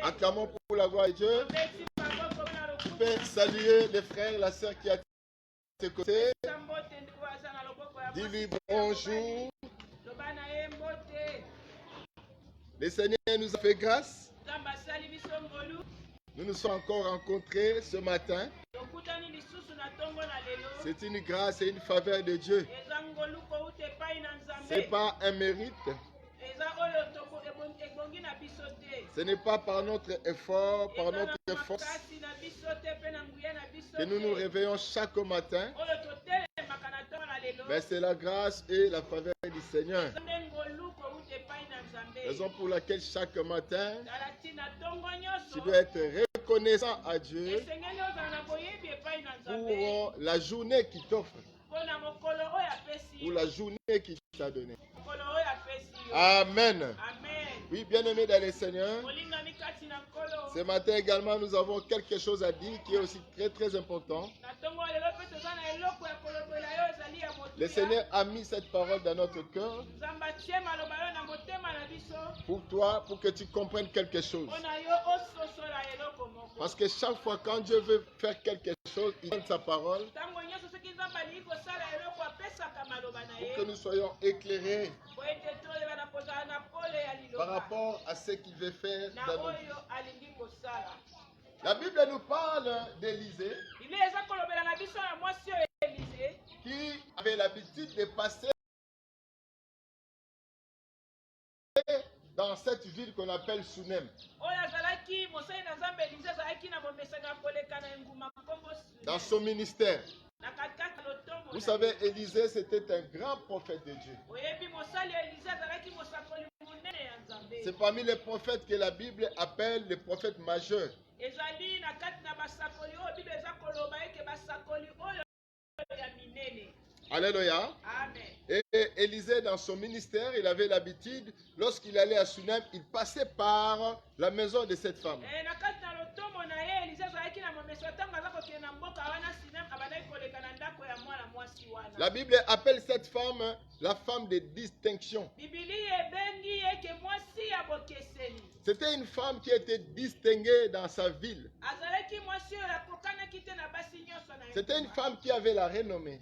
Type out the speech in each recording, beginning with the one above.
Acclamons pour la gloire de Dieu. Tu peux saluer les frères et la sœur qui est à tes côtés. Dis-lui bonjour. Le Seigneur nous a fait grâce. Nous nous sommes encore rencontrés ce matin. C'est une grâce et une faveur de Dieu. Ce n'est pas un mérite. Ce n'est pas par notre effort, par notre force que nous nous réveillons chaque matin. Mais c'est la grâce et la faveur du Seigneur. Raison pour laquelle chaque matin, tu dois être reconnaissant à Dieu pour la journée qu'il t'offre, pour la journée qu'il t'a donnée. Amen. Oui, bien-aimés dans le Seigneur, ce matin également, nous avons quelque chose à dire qui est aussi très très important. Le Seigneur a mis cette parole dans notre cœur pour toi, pour que tu comprennes quelque chose. Parce que chaque fois quand Dieu veut faire quelque chose, il donne sa parole pour que nous soyons éclairés par rapport à ce qu'il veut faire dans nos vies. La Bible nous parle d'Élisée qui avait l'habitude de passer dans cette ville qu'on appelle Sunem. Dans son ministère. Vous savez, Élisée, c'était un grand prophète de Dieu. C'est parmi les prophètes que la Bible appelle les prophètes majeurs. Alléluia. Et Élisée, dans son ministère, il avait l'habitude, lorsqu'il allait à Sunem, il passait par la maison de cette femme. La Bible appelle cette femme la femme de distinction. C'était une femme qui était distinguée dans sa ville. C'était une femme qui avait la renommée.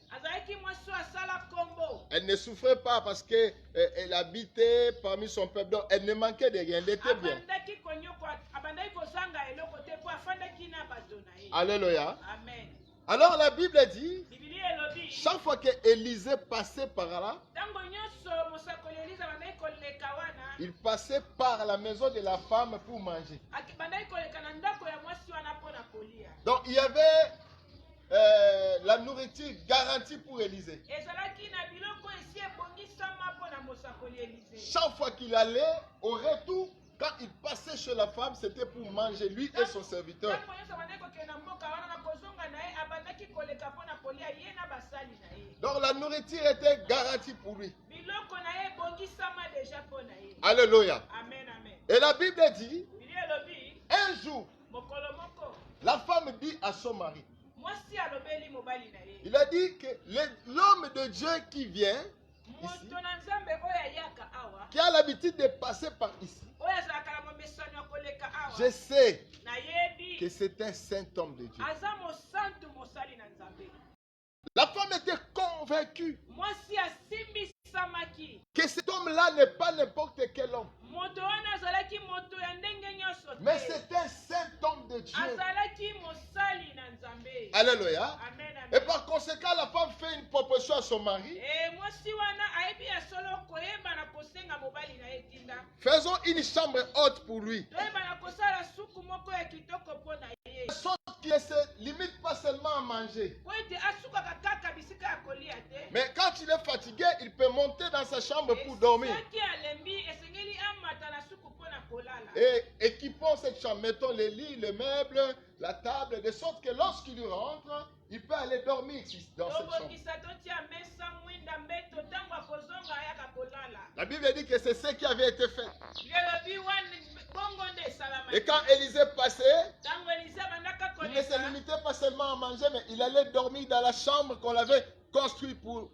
Elle ne souffrait pas parce qu'elle habitait parmi son peuple. Donc elle ne manquait de rien. Elle était bien. Alléluia. Amen. Alors la Bible dit, chaque fois que Élisée passait par là, il passait par la maison de la femme pour manger. Donc il y avait la nourriture garantie pour Élisée. Chaque fois qu'il allait, au retour, quand il passait chez la femme, c'était pour manger, lui et son serviteur. Donc la nourriture était garantie pour lui. Alléluia. Et la Bible dit, un jour, la femme dit à son mari, il a dit que l'homme de Dieu qui vient ici, qui a l'habitude de passer par ici, je sais que c'est un saint homme de Dieu. La femme était convaincue que cet homme-là n'est pas n'importe quel homme, mais c'est un saint homme de Dieu. Alléluia. Et par conséquent, la femme fait une proposition à son mari. Faisons une chambre haute pour lui. De sorte qu'il ne se limite pas seulement à manger. Mais quand il est fatigué, il peut monter dans sa chambre pour dormir. Et équipons cette chambre, mettons les lits, les meubles, la table, de sorte que lorsqu'il rentre, il peut aller dormir dans cette chambre. La Bible dit que c'est ce qui avait été fait. Et quand Élisée passait, il ne se limitait pas seulement à manger, mais il allait dormir dans la chambre qu'on avait construite pour lui.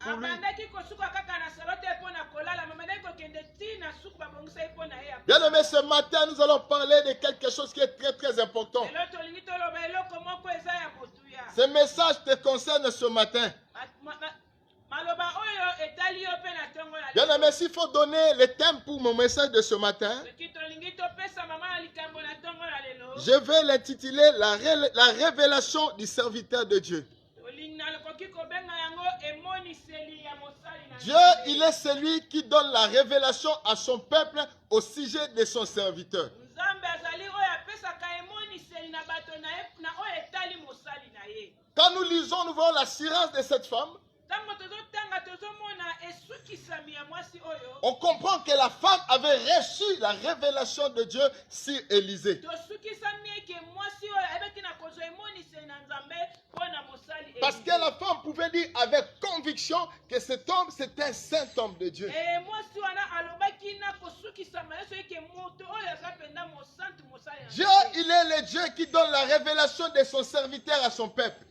Bien aimé, ce matin, nous allons parler de quelque chose qui est très très important. Ce message te concerne ce matin. Bien aimé, s'il faut donner le thème pour mon message de ce matin, je vais l'intituler la révélation du serviteur de Dieu. Dieu, il est celui qui donne la révélation à son peuple au sujet de son serviteur. Quand nous lisons, nous voyons l'assurance de cette femme. On comprend que la femme avait reçu la révélation de Dieu sur Élisée. Parce que la femme pouvait dire avec conviction que cet homme, c'était un saint homme de Dieu. Dieu, il est le Dieu qui donne la révélation de son serviteur à son peuple.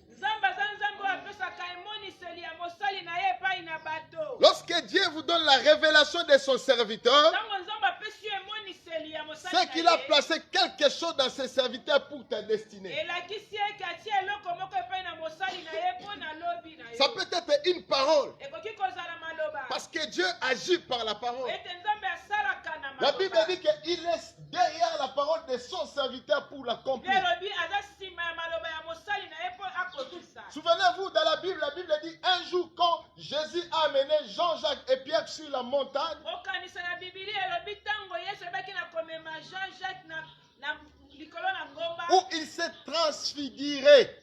Lorsque Dieu vous donne la révélation de son serviteur, c'est qu'il a placé quelque chose dans ses serviteurs pour ta destinée. Ça peut être une parole. Parce que Dieu agit par la parole. La Bible dit qu'il laisse derrière la parole de son serviteur pour l'accomplir. Souvenez-vous, dans la Bible dit un jour quand Jésus a amené Jean-Jacques et Pierre sur la montagne, où il s'est transfiguré.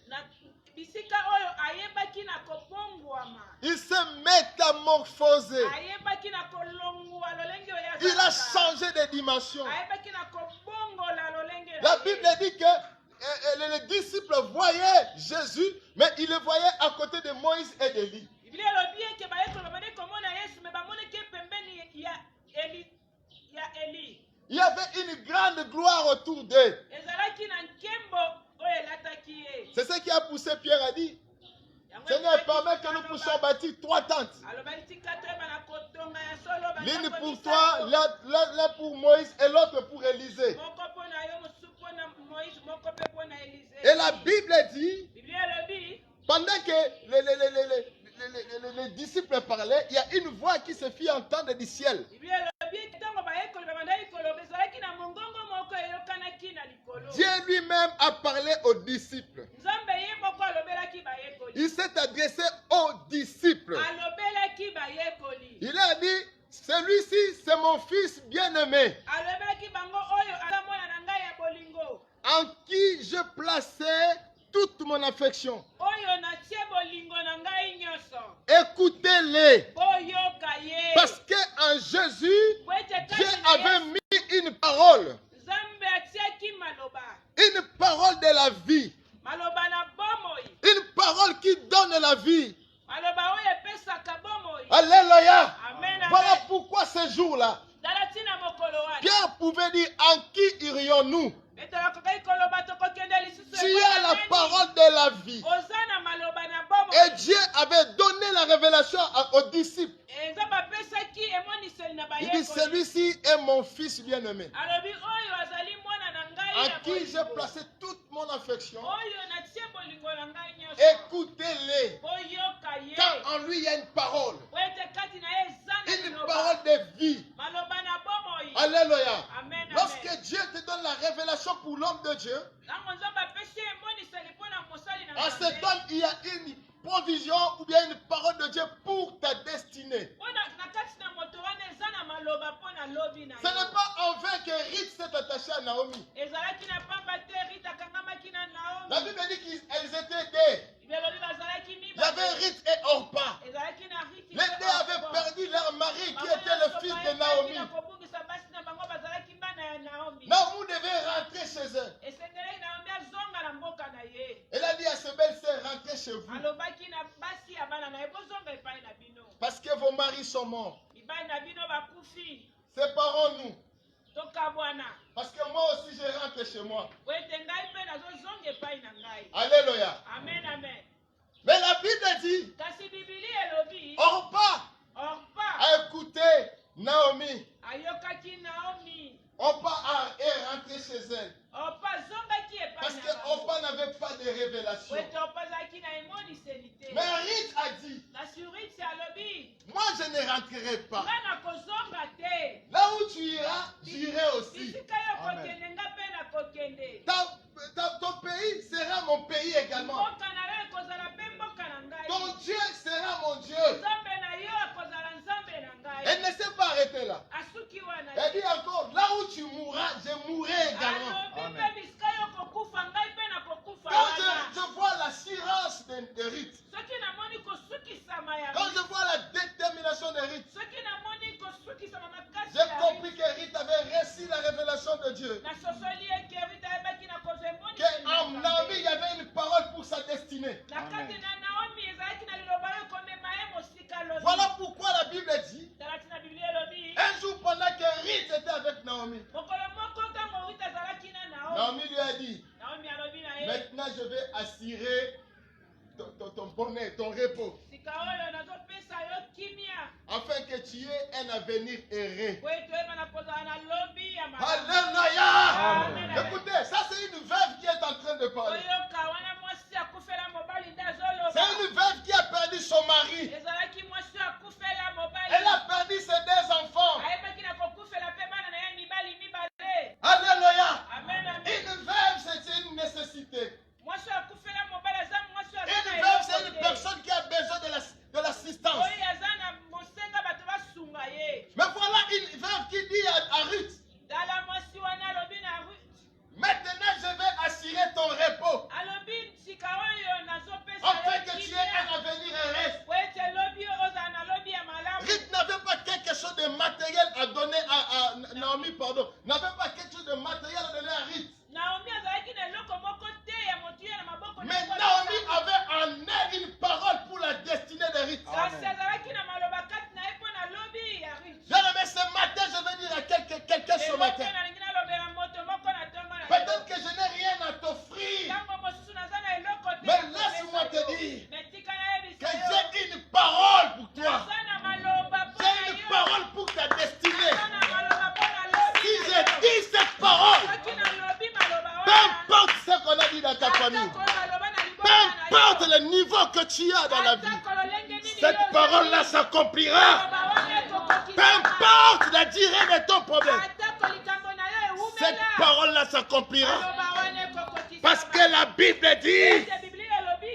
Il s'est métamorphosé. Il a changé de dimension. La Bible dit que les disciples voyaient Jésus, mais ils le voyaient à côté de Moïse et d'Élie. Il y avait une grande gloire autour d'eux. C'est ce qui a poussé Pierre à dire, Seigneur, permets que nous puissions bâtir 3 tentes. L'une pour toi, l'un pour Moïse et l'autre pour Élisée. Et la Bible dit, pendant que les disciples parlaient, il y a une voix qui se fit entendre du ciel. Dieu lui-même a parlé aux disciples. Il s'est adressé aux disciples. Il a dit, celui-ci c'est mon fils bien-aimé, en qui je plaçais toute mon affection. Écoutez-les. Parce qu'en Jésus, Dieu avait mis une parole. Une parole de la vie. Une parole qui donne la vie. Alléluia. Voilà pourquoi ce jour-là, Pierre pouvait dire, en qui irions-nous? Tu as la parole de la vie. Et Dieu avait donné la révélation aux disciples. Il dit, celui-ci est mon fils bien-aimé, en qui j'ai placé toute mon affection. Écoutez-les. Car en lui il y a une parole. Une parole de vie. Alléluia. Lorsque Dieu te donne la révélation pour l'homme de Dieu, en cet homme il y a une provision ou bien une parole de Dieu pour ta destinée. Ce n'est pas en vain que Ruth s'est attachée à Naomi. La Bible dit qu'ils étaient deux. Il y avait Ruth et Orpa. Les deux avaient perdu leur mari qui était le fils de Naomi. Naomi devait rentrer chez eux. Elle a dit à ses belles-sœurs, rentrez chez vous. Parce que vos maris sont morts. Séparons-nous. Parce que moi aussi je rentre chez moi. Alléluia. Amen, amen. Mais la Bible dit, Orpa a écouté Naomi. Opa est rentré chez elle. Parce que Opa n'avait pas de révélation. Mais Ruth a dit, moi je ne rentrerai pas. Là où tu iras, j'irai aussi. Ton pays sera mon pays également. Ton Dieu sera mon Dieu. Elle ne s'est pas arrêtée là. Elle dit encore, là où tu mourras, je mourrai également. Amen. Quand je vois l'assurance de Ruth, quand je vois la détermination de Ruth, j'ai compris que Ruth avait reçu la révélation de Dieu. Qu'en Naomi, il y avait une parole pour sa destinée. Amen. Voilà pourquoi la Bible dit, un jour pendant que Ruth était avec Naomi, Naomi lui a dit, maintenant je vais assurer ton bonheur, ton repos, afin que tu aies un avenir heureux. Alléluia. Écoutez, ça c'est une veuve qui est en train de parler. C'est une veuve qui a perdu son mari. Elle a perdu ses 2 enfants. Alléluia. Une veuve, c'est une nécessité. Une veuve, c'est une personne qui a besoin de l'assistance. Mais voilà une veuve qui dit à Ruth, maintenant je vais assurer ton repos, afin que tu aies un avenir heureux. Ruth n'avait pas quelque chose de matériel à donner à Naomi, pardon. N'avait pas quelque chose de matériel à donner à Ruth. Mais Naomi avait en elle une parole pour la destinée de Ruth. Bien-aimé, ce matin, je veux dire à quelqu'un ce matin. Peut-être que je n'ai rien à t'offrir. Mais laisse-moi te dire que j'ai une parole pour toi. J'ai une parole pour ta destinée. Si je dis cette parole, peu importe ce qu'on a dit dans ta famille, peu importe le niveau que tu as dans la vie, cette parole-là s'accomplira. Peu importe la durée de ton problème, cette parole-là s'accomplira. Parce que la Bible dit,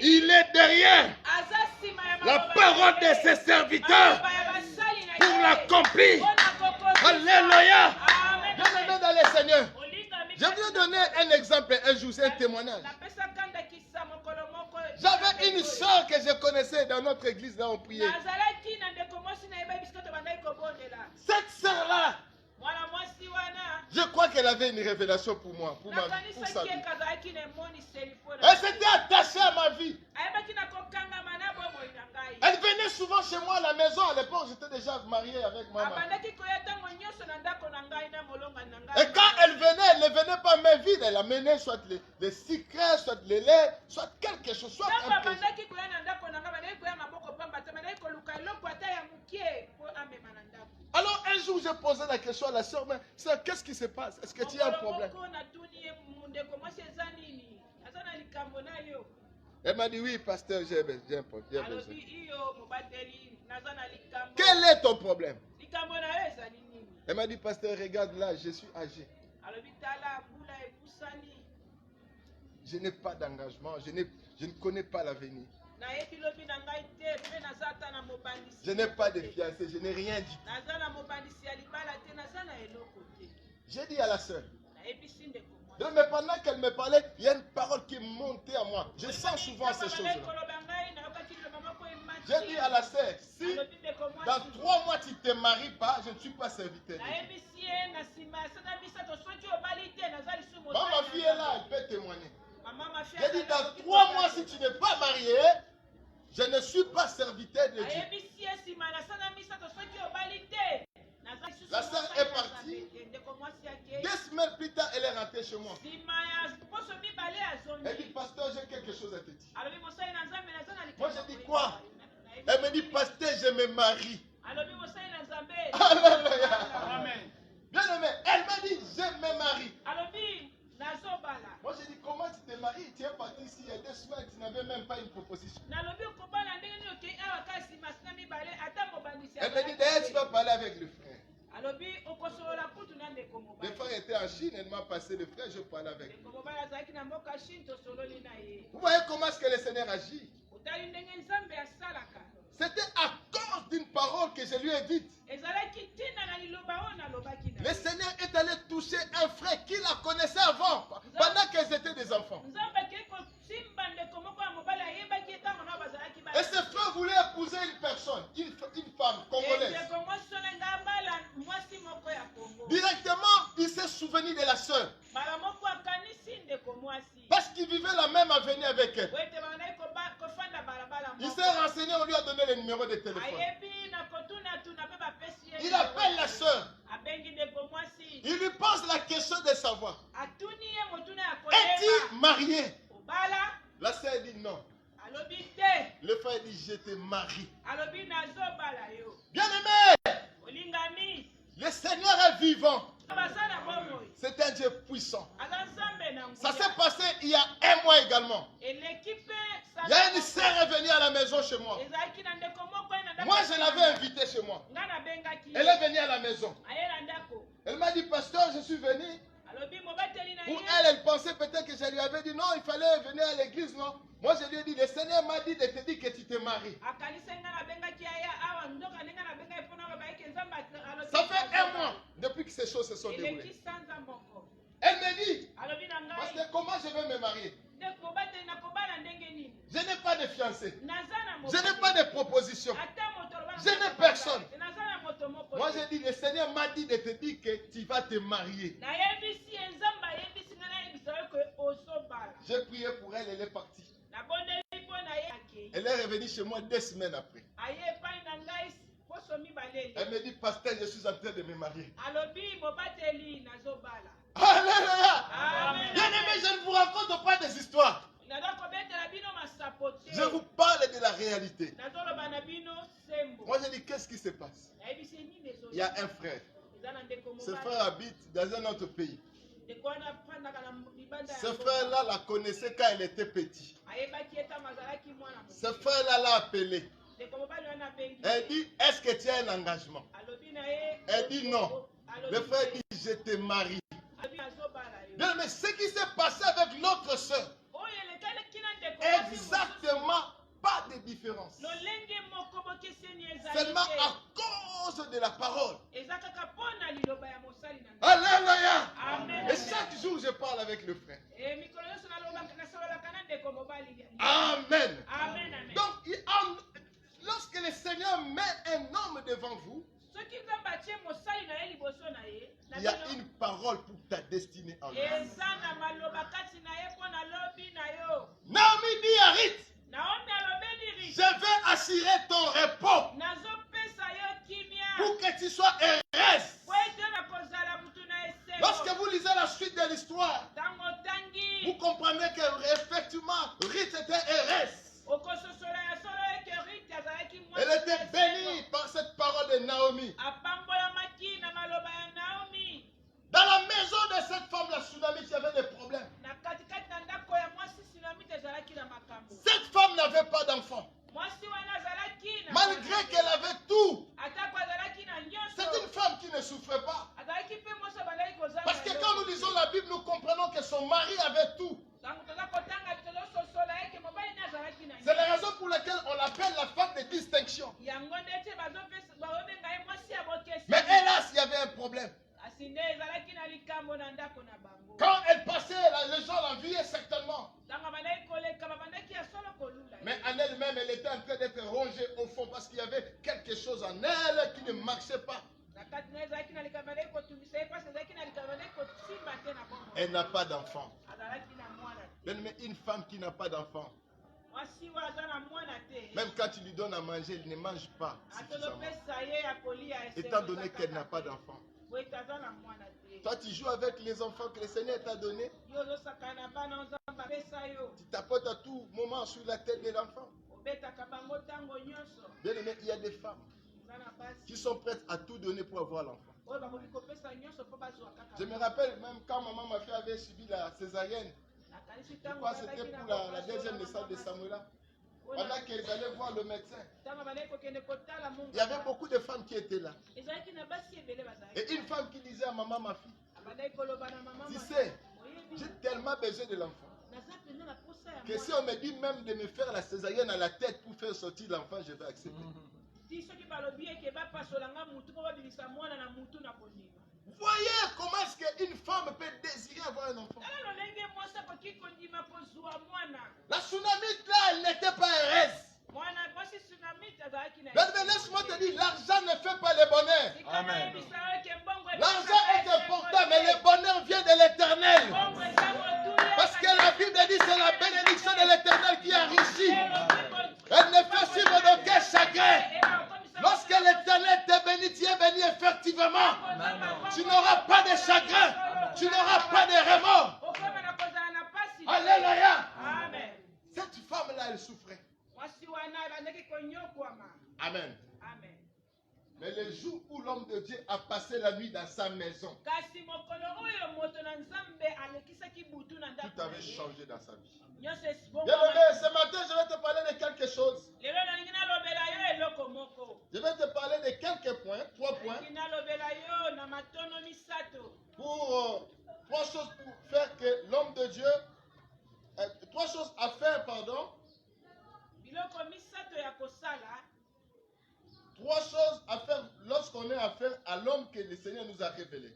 il est derrière la parole de ses serviteurs pour l'accomplir. Alléluia. Bien-aimé dans le Seigneur, je vais donner un exemple, un jour, c'est un témoignage. J'avais une soeur que je connaissais dans notre église, là on priait. Cette soeur-là, je crois qu'elle avait une révélation pour moi, pour sa vie. Elle s'était attachée à ma vie. Elle venait souvent chez moi à la maison. À l'époque, j'étais déjà marié avec maman. Et quand elle ne venait pas main vide. Elle amenait soit les secrets, soit les laits, soit quelque chose, soit un peu. Alors un jour, j'ai posé la question à la soeur, mais soeur, qu'est-ce qui se passe? Est-ce que tu as un problème? Elle m'a dit, oui, pasteur, j'ai un problème. Quel est ton problème? Elle m'a dit, pasteur, regarde là, je suis âgé. Je n'ai pas d'engagement, je ne connais pas l'avenir. Je n'ai pas de fiancé, je n'ai rien dit. J'ai dit à la sœur, mais pendant qu'elle me parlait, il y a une parole qui est montée à moi. Je sens souvent ces choses-là. J'ai dit à la sœur, si dans 3 mois tu ne te maries pas, je ne suis pas serviteur. Ma fille est là, elle peut témoigner. J'ai dit dans 3 mois, si tu n'es pas marié, je ne suis pas serviteur de Dieu. La sœur est partie. 2 semaines plus tard, elle est rentrée chez moi. Elle dit, pasteur, j'ai quelque chose à te dire. Moi, j'ai dit quoi? Elle me dit, pasteur, je me marie. Alléluia. Amen. Bien aimé, elle m'a dit, je me marie. Moi j'ai dit, comment tu te maries? Tu es parti ici il y a 2 semaines, tu n'avais même pas une proposition. Elle m'a dit, d'ailleurs tu vas parler avec le frère. Le frère était en Chine, elle m'a passé le frère, je parlais avec lui. Vous voyez comment est-ce que le Seigneur agit? C'était à cause d'une parole que je lui ai dite. Le Seigneur est allé toucher un frère qui la connaissait avant, pendant qu'ils étaient des enfants. Et ce frère voulait épouser une personne, une femme congolaise. Directement, il s'est souvenu de la sœur. Parce qu'il vivait la même avenue avec elle. Il s'est renseigné, on lui a donné le numéro de téléphone. Il appelle la sœur. Il lui pose la question de savoir. Es-tu marié? La sœur dit non. Le frère dit je te marie. Bien aimé, le Seigneur est vivant. C'est un Dieu puissant. Ça s'est passé il y a 1 mois également. Il y a une sœur venue à la maison chez moi. Moi, je l'avais invitée chez moi. Elle est venue à la maison. Elle m'a dit, pasteur, je suis venu. Pour elle, elle pensait peut-être que je lui avais dit non, il fallait venir à l'église, non? Moi, je lui ai dit, le Seigneur m'a dit de te dire que tu te maries. Ça fait 1 mois depuis que ces choses se sont déroulées. Elle me dit, parce que comment je vais me marier? Je n'ai pas de fiancé. Je n'ai pas de proposition. Je n'ai personne. Moi, j'ai dit, le Seigneur m'a dit de te dire que tu vas te marier. J'ai prié pour elle, elle est partie. Elle est revenue chez moi 2 semaines après. Elle me dit, pasteur, je suis en train de me marier. Alléluia. Bien aimé, je ne vous raconte pas des histoires. Je vous parle de la réalité. Moi, je dis, qu'est-ce qui se passe? Il y a un frère. Ce frère habite dans un autre pays. Ce frère-là la connaissait quand elle était petite. Ce frère-là l'a appelé. Elle dit, est-ce que tu as un engagement? Elle dit non. Le frère dit, je te marie. Bien, mais ce qui s'est passé avec l'autre soeur, exactement pas de différence. Seulement à cause de la parole. Alléluia. Et chaque jour, je parle avec le frère. Amen. Donc, lorsque le Seigneur met un homme devant vous, il y a une parole pour ta destinée en lui. Naomi dit à Ruth, je vais assurer ton repos pour que tu sois heureuse. Lorsque vous lisez la suite de l'histoire, vous comprenez que effectivement Ruth était heureuse. Elle était bénie par cette parole de Naomi. Dans la maison de cette femme, la tsunami, il y avait des problèmes. Cette femme n'avait pas d'enfant. Malgré qu'elle avait tout. C'est une femme qui ne souffrait pas. Parce que quand nous lisons la Bible, nous comprenons que son mari avait tout. C'est la raison pour laquelle on l'appelle la femme de distinction. Mais hélas, il y avait un problème. Quand elle passait, les gens l'enviaient certainement. Mais en elle-même, elle était en train d'être rongée au fond parce qu'il y avait quelque chose en elle qui ne marchait pas. Elle n'a pas d'enfant. Mais une femme qui n'a pas d'enfant, même quand tu lui donnes à manger, elle ne mange pas suffisamment, étant donné qu'elle n'a pas d'enfant. Toi, tu joues avec les enfants que le Seigneur t'a donnés. Tu tapotes à tout moment sur la tête de l'enfant. Bien aimé, il y a des femmes. qui sont prêtes à tout donner pour avoir l'enfant. Je me rappelle même quand maman ma fille avait subi la césarienne. Je crois que c'était pour la deuxième naissance de Samuela. Pendant qu'elles allaient voir le médecin, il y avait beaucoup de femmes qui étaient là. Et une femme qui disait à maman, ma fille, tu sais, j'ai tellement besoin de l'enfant que si on me dit même de me faire la césarienne à la tête pour faire sortir l'enfant, je vais accepter. Voyez comment est-ce qu'une femme peut désirer avoir un enfant. La tsunamite là, elle n'était pas heureuse. Mais laisse-moi te dire, l'argent ne fait pas le bonheur. Amen. L'argent est important, mais le bonheur vient de l'Éternel. Parce que la Bible dit que c'est la bénédiction de l'Éternel qui enrichit. Elle ne fait suivre d'aucun chagrin. Lorsque l'Éternel te bénit, tu es béni effectivement. Tu n'auras pas de chagrin. Tu n'auras pas de remords. Alléluia. Cette femme-là, elle souffrait. Amen. Mais le jour où l'homme de Dieu a passé la nuit dans sa maison, tout avait changé dans sa vie. Bien-aimé, ce matin, je vais te parler de quelque chose. Je vais te parler de quelques points, 3 points. Pour 3 choses pour faire que l'homme de Dieu, 3 choses à faire, pardon. 3 choses à faire lorsqu'on est affaire à l'homme que le Seigneur nous a révélé.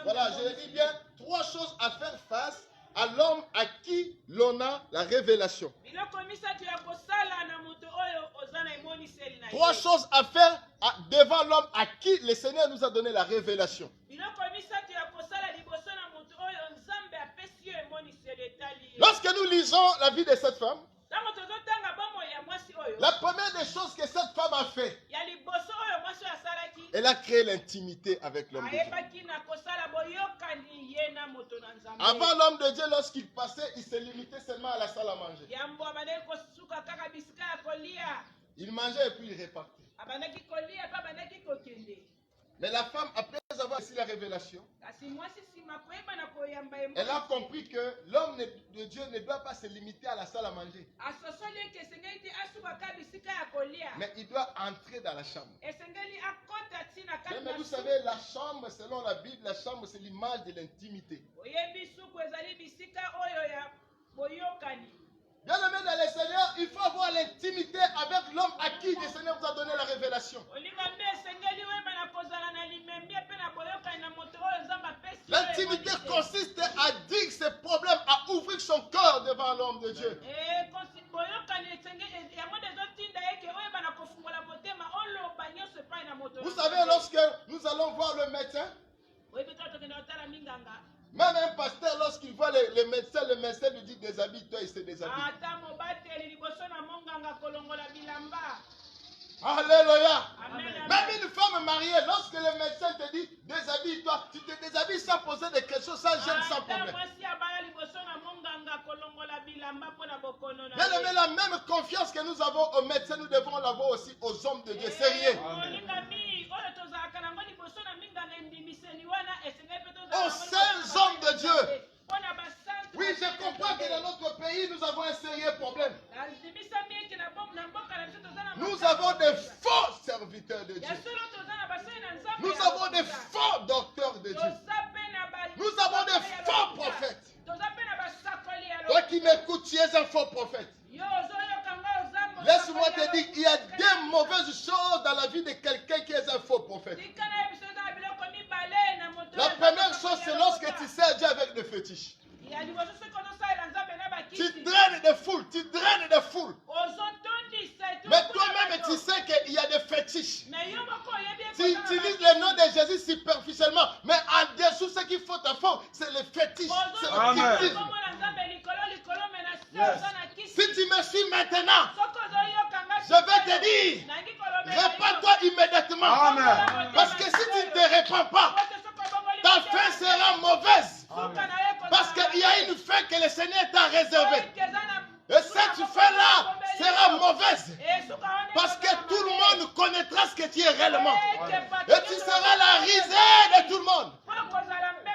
Voilà, je le dis bien, 3 choses à faire face à l'homme à qui l'on a la révélation. 3 choses à faire devant l'homme à qui le Seigneur nous a donné la révélation. Lorsque nous lisons la vie de cette femme, la première des choses que cette femme a fait, elle a créé l'intimité avec l'homme de Dieu. Avant, l'homme de Dieu, lorsqu'il passait, il se limitait seulement à la salle à manger. Il mangeait et puis il repartait. Mais la femme, après avoir reçu la révélation, elle a compris que l'homme de Dieu ne doit pas se limiter à la salle à manger. Mais il doit entrer dans la chambre. Mais vous savez, la chambre, selon la Bible, la chambre, c'est l'image de l'intimité. Bien aimé dans le Seigneur, il faut avoir l'intimité avec l'homme à qui le Seigneur vous a donné la révélation. L'intimité consiste à dire ses problèmes, à ouvrir son cœur devant l'homme de Dieu. Vous savez, lorsque nous allons voir le médecin, même un pasteur, lorsqu'il voit le médecin lui dit déshabille-toi, il se déshabille. Alléluia. Même une femme mariée, lorsque le médecin te dit déshabille-toi, tu te déshabilles sans poser de questions, sans gêne, sans problème. Bien aimé, la même confiance que nous avons aux médecins, nous devons l'avoir aussi aux hommes de Dieu. Sérieux. Aux saints hommes de Dieu. Oui, je comprends que dans notre pays, nous avons un sérieux problème. Nous avons des faux serviteurs de Dieu. Nous avons des faux docteurs de Dieu. Nous avons des faux prophètes. Toi qui m'écoutes, tu es un faux prophète. Laisse-moi te dire, il y a des mauvaises choses dans la vie de quelqu'un qui est un faux prophète. La première chose, c'est lorsque tu sers Dieu avec des fétiches. Tu draines des foules, Mais toi-même, tu sais qu'il y a des fétiches. Tu utilises le nom de Jésus superficiellement, mais en dessous, ce qu'il faut à fond, c'est le fétiche. C'est le fétiche. Yes. Si tu me suis maintenant, je vais te dire, répands-toi immédiatement. Amen. Parce que si tu ne te répands pas, ta fin sera mauvaise. Amen. Parce qu'il y a une fin que le Seigneur t'a réservée. Et cette tu fais là sera mauvaise. Parce que tout le monde connaîtra ce que tu es réellement. Et tu seras la risée de tout le monde.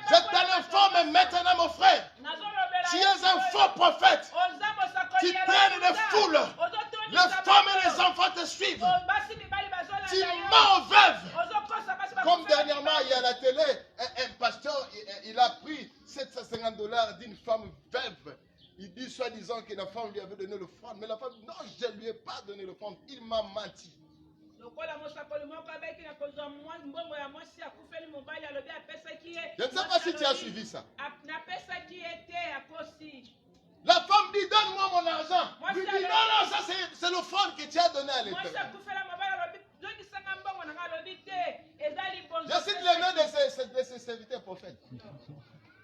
Je t'informe maintenant, mon frère. Tu es un faux prophète. Tu traînes les foules. Les femmes et les enfants te suivent. Tu mens aux veuves. Comme dernièrement, il y a à la télé, un pasteur, il a pris $750 d'une femme veuve. Il dit soi-disant que la femme lui avait donné l'offrande. Mais la femme dit non, je ne lui ai pas donné l'offrande. Il m'a menti. Je ne sais pas si tu as suivi ça. La femme dit donne-moi mon argent. Il dit non, ça c'est l'offrande que tu as donné à l'Éternel. Je cite le nom de ses serviteurs prophètes.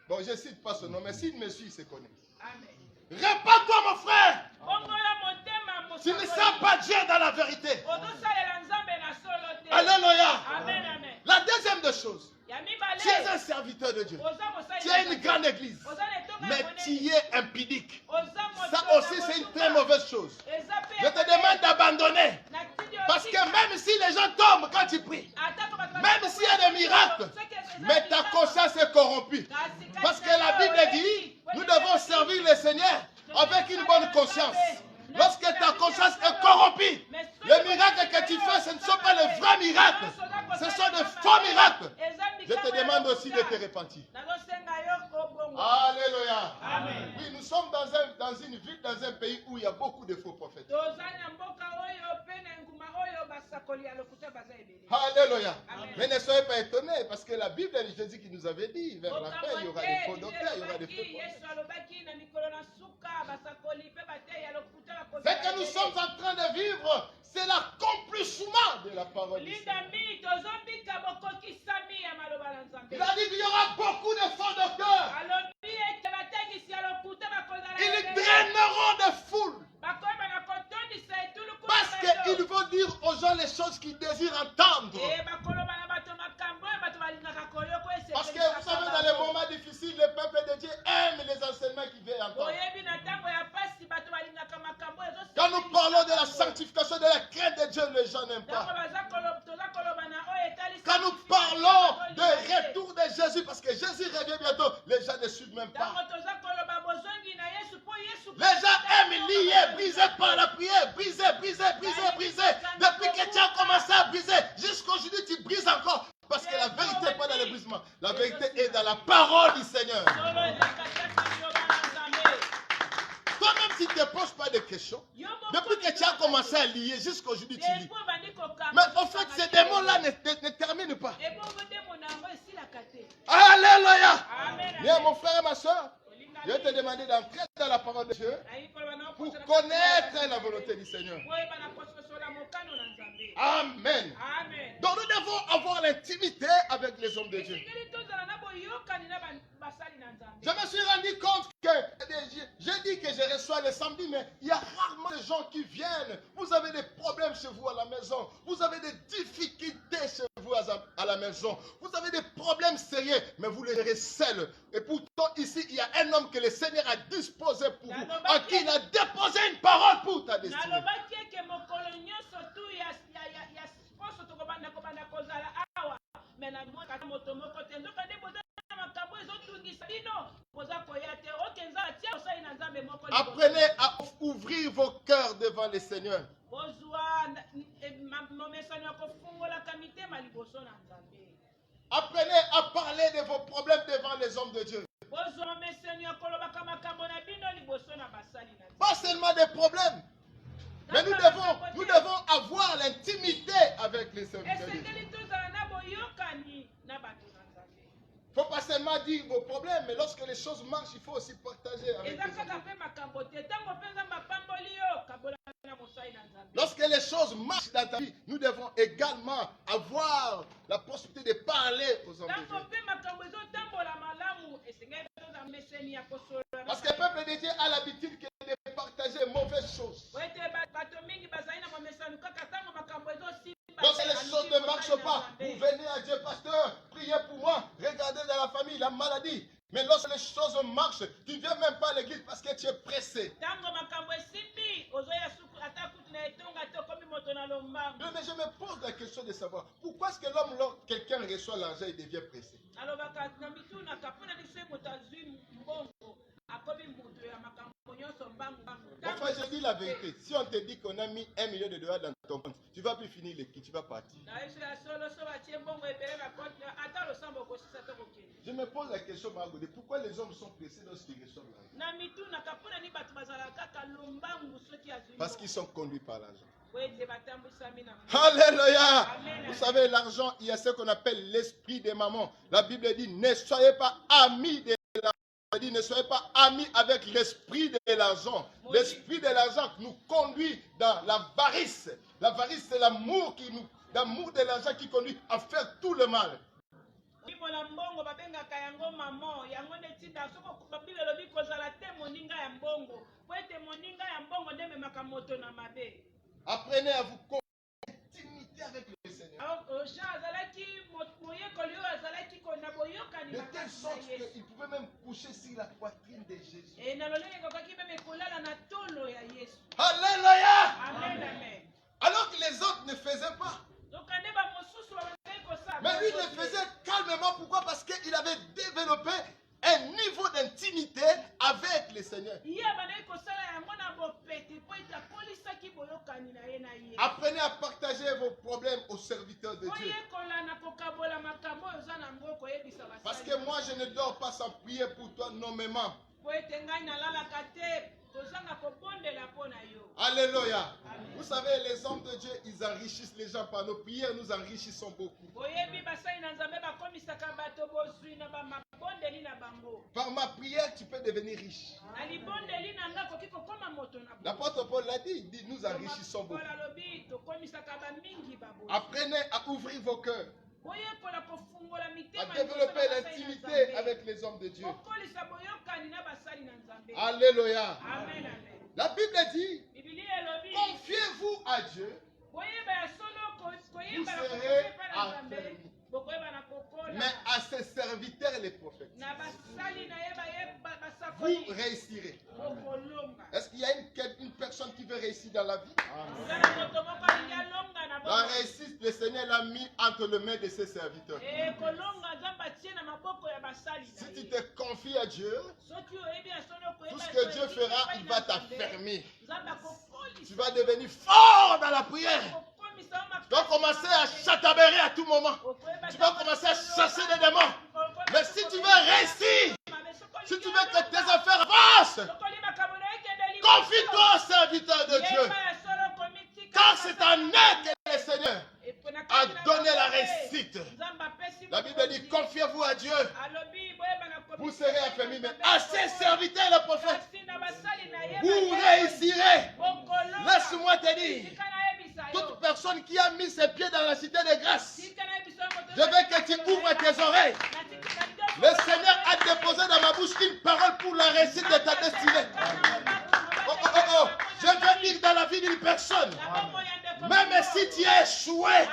Bon, je ne cite pas son nom, mais s'il me suit, il se connaît. Répands-toi, mon frère. Tu ne sens pas Dieu dans la vérité. Alléluia. La deuxième des choses, tu es un serviteur de Dieu. Tu as une grande église. Mais tu es impudique. Ça aussi, c'est une très mauvaise chose. Je te demande d'abandonner. Parce que même si les gens tombent quand tu pries, même s'il y a des miracles, mais ta conscience est corrompue. Parce que la Bible dit, nous devons servir le Seigneur avec une bonne conscience. Lorsque ta conscience est corrompue, les miracles que tu fais, ce ne sont pas les vrais miracles. Ce sont des faux miracles. Je te demande aussi de te repentir. Alléluia. Amen. Oui, nous sommes dans une ville, dans un pays où il y a beaucoup de faux prophètes. Alléluia. Mais ne soyez pas étonnés parce que la Bible, Jésus qui nous avait dit, vers la fin, il y aura des faux docteurs, il y aura des faux prophètes. Ce que nous sommes en train de vivre, c'est l'accomplissement de la parole de Dieu. Il a dit qu'il y aura beaucoup de faux docteurs. Ils draineront des foules. Parce qu'ils vont dire aux gens les choses qu'ils désirent entendre. Parce que vous savez, dans les moments difficiles, le peuple de Dieu aime les enseignements qu'il veut entendre. Quand nous parlons de la sanctification, de la crainte de Dieu, les gens n'aiment pas. Quand nous parlons de retour de Jésus, parce que Jésus revient bientôt, les gens ne suivent même pas. Les gens aiment lier, briser par la prière, briser. Depuis que tu as commencé à briser, jusqu'aujourd'hui tu brises encore. Parce que la vérité n'est pas dans le brisement. La vérité est dans la parole du Seigneur. Toi-même, si tu ne te poses pas de questions, depuis que tu as commencé à lier, jusqu'aujourd'hui tu lis. Mais en fait, ces démons-là ne terminent pas. Alléluia. Bien, mon frère et ma soeur, je vais te demander d'entrer dans la parole de Dieu pour connaître la volonté du Seigneur. Amen. Donc nous devons avoir l'intimité avec les hommes de Dieu. Je me suis rendu compte que j'ai dit que je reçois le samedi, mais il y a rarement des gens qui viennent. Vous avez des problèmes chez vous à la maison. Vous avez des difficultés chez vous à la maison. Vous avez des problèmes sérieux, mais vous les gérez seuls. Et pourtant, ici, il y a un homme que le Seigneur a disposé pour vous, en qui il a déposé une parole pour ta destinée. Apprenez à ouvrir vos cœurs devant le Seigneur. Apprenez à parler de vos problèmes devant les hommes de Dieu. Pas seulement des problèmes, mais nous devons avoir l'intimité avec les hommes de Dieu. Il ne faut pas seulement dire vos problèmes, mais lorsque les choses marchent, il faut aussi partager avec les autres. Lorsque les choses marchent dans ta vie, nous devons également avoir la possibilité de parler aux hommes de Dieu. Parce que le peuple de Dieu a l'habitude de partager de mauvaises choses. Lorsque les choses ne marchent pas, vous venez à Dieu, pasteur, priez pour moi, regardez dans la famille, la maladie. Mais lorsque les choses marchent, tu ne viens même pas à l'église parce que tu es pressé. la question de savoir pourquoi est-ce que l'homme, lorsque quelqu'un reçoit l'argent, il devient pressé. Enfin, je dis la vérité. Si on te dit qu'on a mis $1 million dans ton compte, tu ne vas plus finir le kit, tu vas partir. Je me pose la question, Margot, pourquoi les hommes sont pressés lorsqu'ils reçoivent l'argent? Parce qu'ils sont conduits par l'argent. Alléluia. Vous savez, l'argent, il y a ce qu'on appelle l'esprit des mamans. La Bible dit, ne soyez pas amis de l'argent. Dit, ne soyez pas amis avec l'esprit de l'argent. L'esprit de l'argent nous conduit dans l'avarice. L'avarice, c'est l'amour de l'argent qui conduit à faire tout le mal. Apprenez à vous intimité avec le Seigneur. De telle sorte qu'il pouvait même coucher sur la poitrine de Jésus. Alléluia. Alors que les autres ne faisaient pas. Mais lui le faisait calmement. Pourquoi? Parce qu'il avait développé un niveau d'intimité avec le Seigneur. Apprenez à partager vos problèmes aux serviteurs de Dieu. Parce que moi je ne dors pas sans prier pour toi nommément. Alléluia. Vous savez, les hommes de Dieu, ils enrichissent les gens par nos prières, nous enrichissons beaucoup. Par ma prière, tu peux devenir riche. L'apôtre Paul l'a dit, il dit, nous enrichissons beaucoup. Apprenez à ouvrir vos cœurs, à développer l'intimité avec les hommes de Dieu. Alléluia. La Bible dit, confiez-vous à Dieu, vous serez affermis. Mais à ses serviteurs, les prophètes, vous réussirez. Est-ce qu'il y a une personne qui veut réussir dans la vie? La réussite, le Seigneur l'a mis entre les mains de ses serviteurs. Si tu te confies à Dieu, tout ce que Dieu fera, il va t'affermir. Tu vas devenir fort dans la prière. Tu vas commencer à chataberer à tout moment. Tu vas commencer à chasser des démons. Mais si tu veux réussir, si tu veux que tes affaires avancent, confie-toi au serviteur de Dieu. Car c'est en eux que le Seigneur a donné la réussite. La Bible dit, confiez-vous à Dieu. Vous serez affermis. Mais à ses serviteurs, les prophètes, vous réussirez. Laisse-moi te dire, toute personne qui a mis ses pieds dans la cité de grâce, je veux que tu ouvres tes oreilles. Le Seigneur a déposé dans ma bouche une parole pour la réussite de ta destinée. Je veux dire dans la vie d'une personne, même si tu as échoué,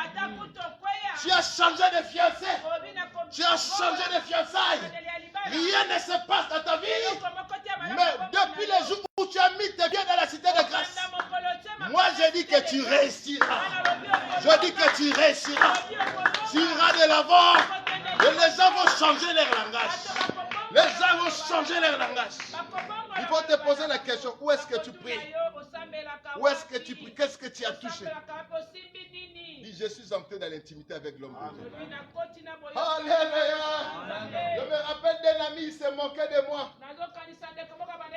tu as changé de fiancé, tu as changé de fiançailles, rien ne se passe dans ta vie. Mais depuis le jour où tu as mis tes pieds dans la cité de grâce, moi je dis que tu réussiras. Je dis que tu réussiras. Tu iras de l'avant et les gens vont changer leur langage. Les gens vont changer leur langage. Il faut te poser la question, où est-ce que tu pries? Où est-ce que tu pries? Qu'est-ce que tu as touché? Dis, je suis entré dans l'intimité avec l'homme de Dieu. Alléluia. Je me rappelle d'un ami, il s'est moqué de moi.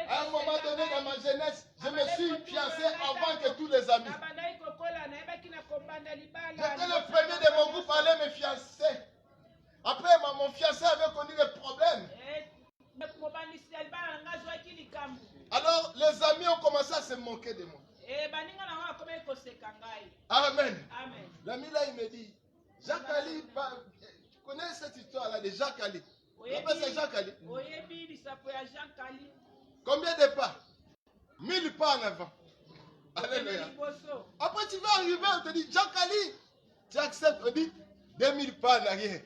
À un moment donné dans ma jeunesse, je me suis fiancé avant que tous les amis. J'étais le premier de mon groupe à aller me fiancer. Après, mon fiancé avait connu des problèmes. Alors, les amis ont commencé à se moquer de moi. Amen. L'ami là, il me dit, Jacques Ali, tu connais cette histoire-là de Jacques Ali? Tu appelles ça Jacques Ali? Combien de pas? 1000 pas en avant. Alléluia. Après, tu vas arriver, on te dit, Jacques Ali, tu acceptes, on dit, 2000 pas en arrière.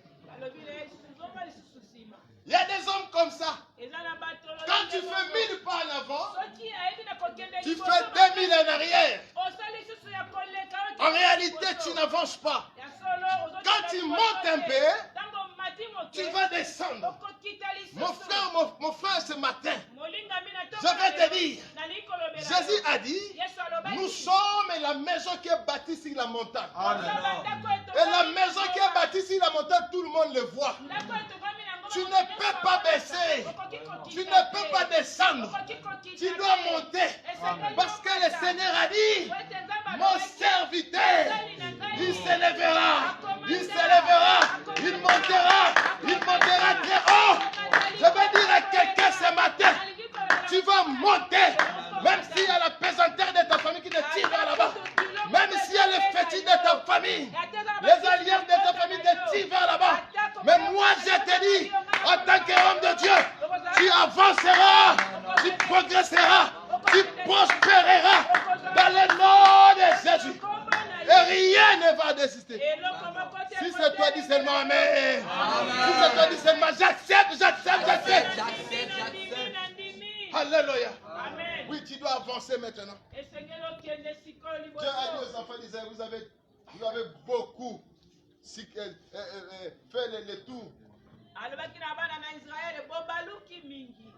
Il y a des hommes comme ça. Quand tu fais 1000 pas en avant, tu fais 2000 en arrière. En réalité, tu n'avances pas. Quand tu montes un peu, tu vas descendre. Mon frère, ce matin, je vais te dire, Jésus a dit, nous sommes la maison qui est bâtie sur la montagne. Et la maison qui est bâtie sur la montagne, tout le monde le voit. Tu ne peux pas baisser. Tu ne peux pas descendre. Tu dois monter. Parce que le Seigneur a dit, mon serviteur, il s'élèvera. Il s'élèvera. Il montera très haut. Je veux dire à quelqu'un ce matin, tu vas monter. Même s'il y a la pesanteur de ta famille qui te tire vers là-bas. Même s'il y a les fétiches de ta famille. Les alliances de ta famille te tirent vers là-bas. Mais moi je te dis, en tant qu'homme de Dieu, tu avanceras, tu progresseras, tu prospéreras dans le nom de Jésus. Et rien ne va désister. Si c'est toi, dis seulement Amen. Si c'est toi, dis seulement j'accepte. Alléluia. Oui, tu dois avancer maintenant. Dieu a dit aux enfants d'Israël, vous avez beaucoup fait les tours.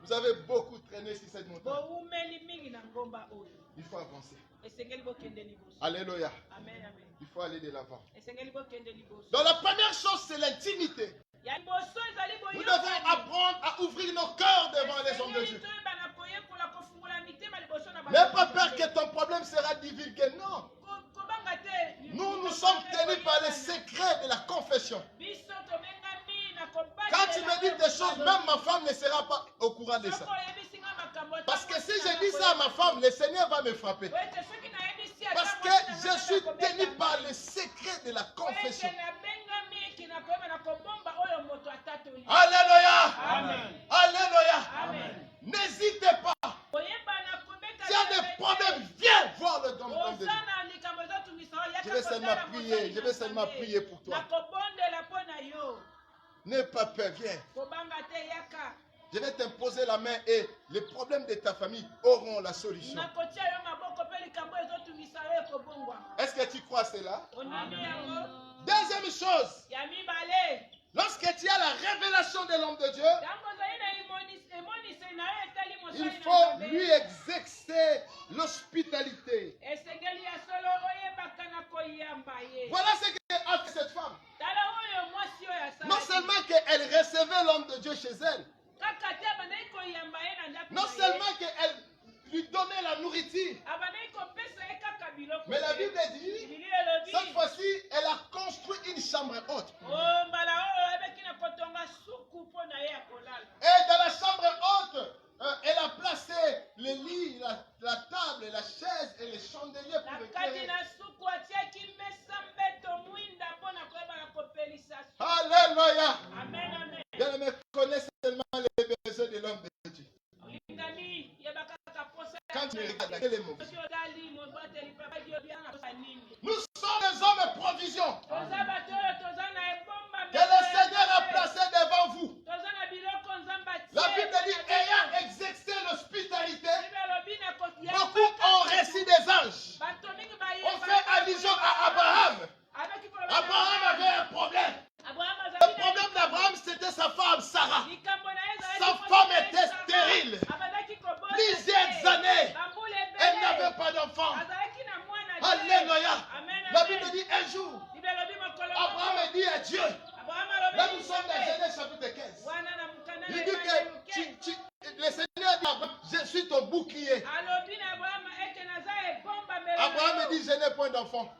Vous avez beaucoup traîné sur cette montagne. Il faut avancer. Alléluia. Il faut aller de l'avant. Donc la première chose, c'est l'intimité. Nous devons apprendre à ouvrir nos cœurs devant les hommes de Dieu. N'aie pas peur que ton problème sera divulgué. Non. Nous sommes tenus par les secrets de la confession. Quand tu me dis des choses, même ma femme ne sera pas au courant de ça. Parce que si je dis ça à ma femme, le Seigneur va me frapper. Parce que je suis tenu par les secrets de la confession. Alléluia. Amen. Alléluia. Amen. N'hésitez pas. Si tu as des problèmes, viens voir le don de Dieu. Je vais seulement prier pour toi. N'aie pas peur, viens. Je vais t'imposer la main et les problèmes de ta famille auront la solution. Est-ce que tu crois cela? Deuxième chose, lorsque tu as la révélation de l'homme de Dieu, il faut lui exercer l'hospitalité. Voilà ce qu'a fait cette femme. Non seulement qu'elle recevait l'homme de Dieu chez elle, non seulement qu'elle lui donnait la nourriture, mais la Bible dit, cette fois-ci, elle a construit une chambre haute. Et dans la chambre haute, elle a placé le lit, la table, la chaise et les chandeliers pour éclairer. Alléluia. Bien-aimé, connais seulement les besoins de l'homme de Dieu. Quand tu regardes quel est mon but? Nous sommes des hommes de provision que le Seigneur a placé devant vous. La Bible dit, ayant exercé l'hospitalité, beaucoup ont reçu des anges. On fait allusion à Abraham. Abraham avait un problème. Le problème d'Abraham, c'était sa femme Sarah. Sa femme était stérile. Plusieurs années, elle n'avait pas d'enfant. Alléluia. La Bible dit un jour, Abraham dit à Dieu, là nous sommes dans Genèse chapitre 15. Il dit que le Seigneur dit à Abraham, je suis ton bouclier. Abraham dit, je n'ai point d'enfant.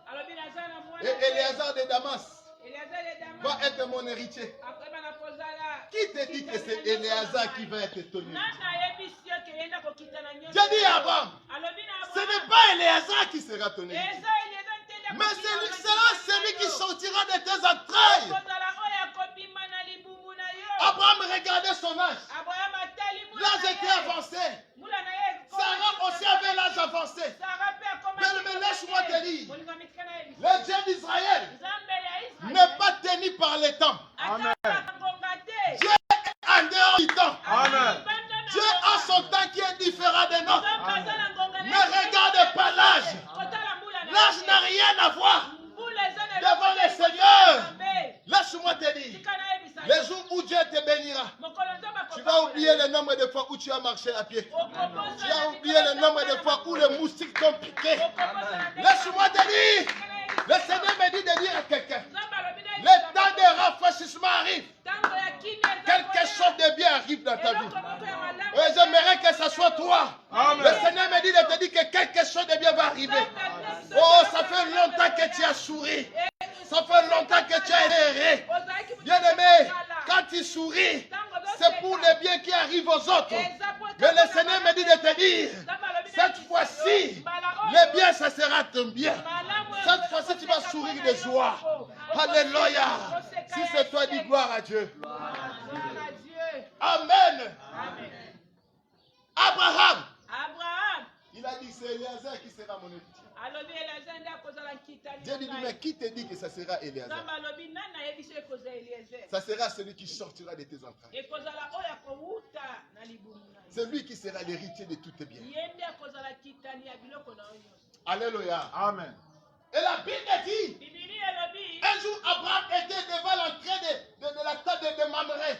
Et Éléazar de Damas va être mon héritier. Qui te dit que c'est Éléazar qui va être ton héritier? J'ai dit à Abraham, ce n'est pas Éléazar qui sera ton héritier, mais ce sera celui qui sortira de tes entrailles. Abraham regardait son âge. L'âge était avancé. Sarah aussi avait l'âge avancé. Mais laisse-moi te dire, le Dieu d'Israël n'est pas tenu par les temps. Amen. Dieu est en dehors du temps. Amen. Dieu a son temps qui est différent de notre. Ne regarde pas l'âge. L'âge n'a rien à voir devant le Seigneur. Laisse-moi te dire, les jours où Dieu te bénira, tu vas oublier le nombre de fois où tu as marché à pied. Tu as oublié le nombre de fois où les moustiques t'ont piqué. Laisse-moi te dire, le Seigneur me dit de dire à quelqu'un, le temps de rafraîchissement arrive. Quelque chose de bien arrive dans ta vie. Et j'aimerais que ce soit toi. Amen. Le Seigneur me dit de te dire que quelque chose de bien va arriver. Oh, ça fait longtemps que tu as souri. Ça fait longtemps que tu as erré. Bien-aimé, quand tu souris, c'est pour le bien qui arrive aux autres. Mais le Seigneur me dit de te dire, cette fois-ci, le bien, ça sera ton bien. Cette fois-ci, tu vas sourire de joie. Alléluia. Si c'est toi, dis gloire à Dieu. Amen. Abraham. Il a dit, c'est Éléazar qui sera mon héritier. Dieu dit, mais qui te dit que ça sera Éléazar? Ça sera celui qui sortira de tes entrailles. C'est lui qui sera l'héritier de tous tes biens. Alléluia. Amen. Et la Bible dit, un jour Abraham était devant l'entrée de la table de Mamré.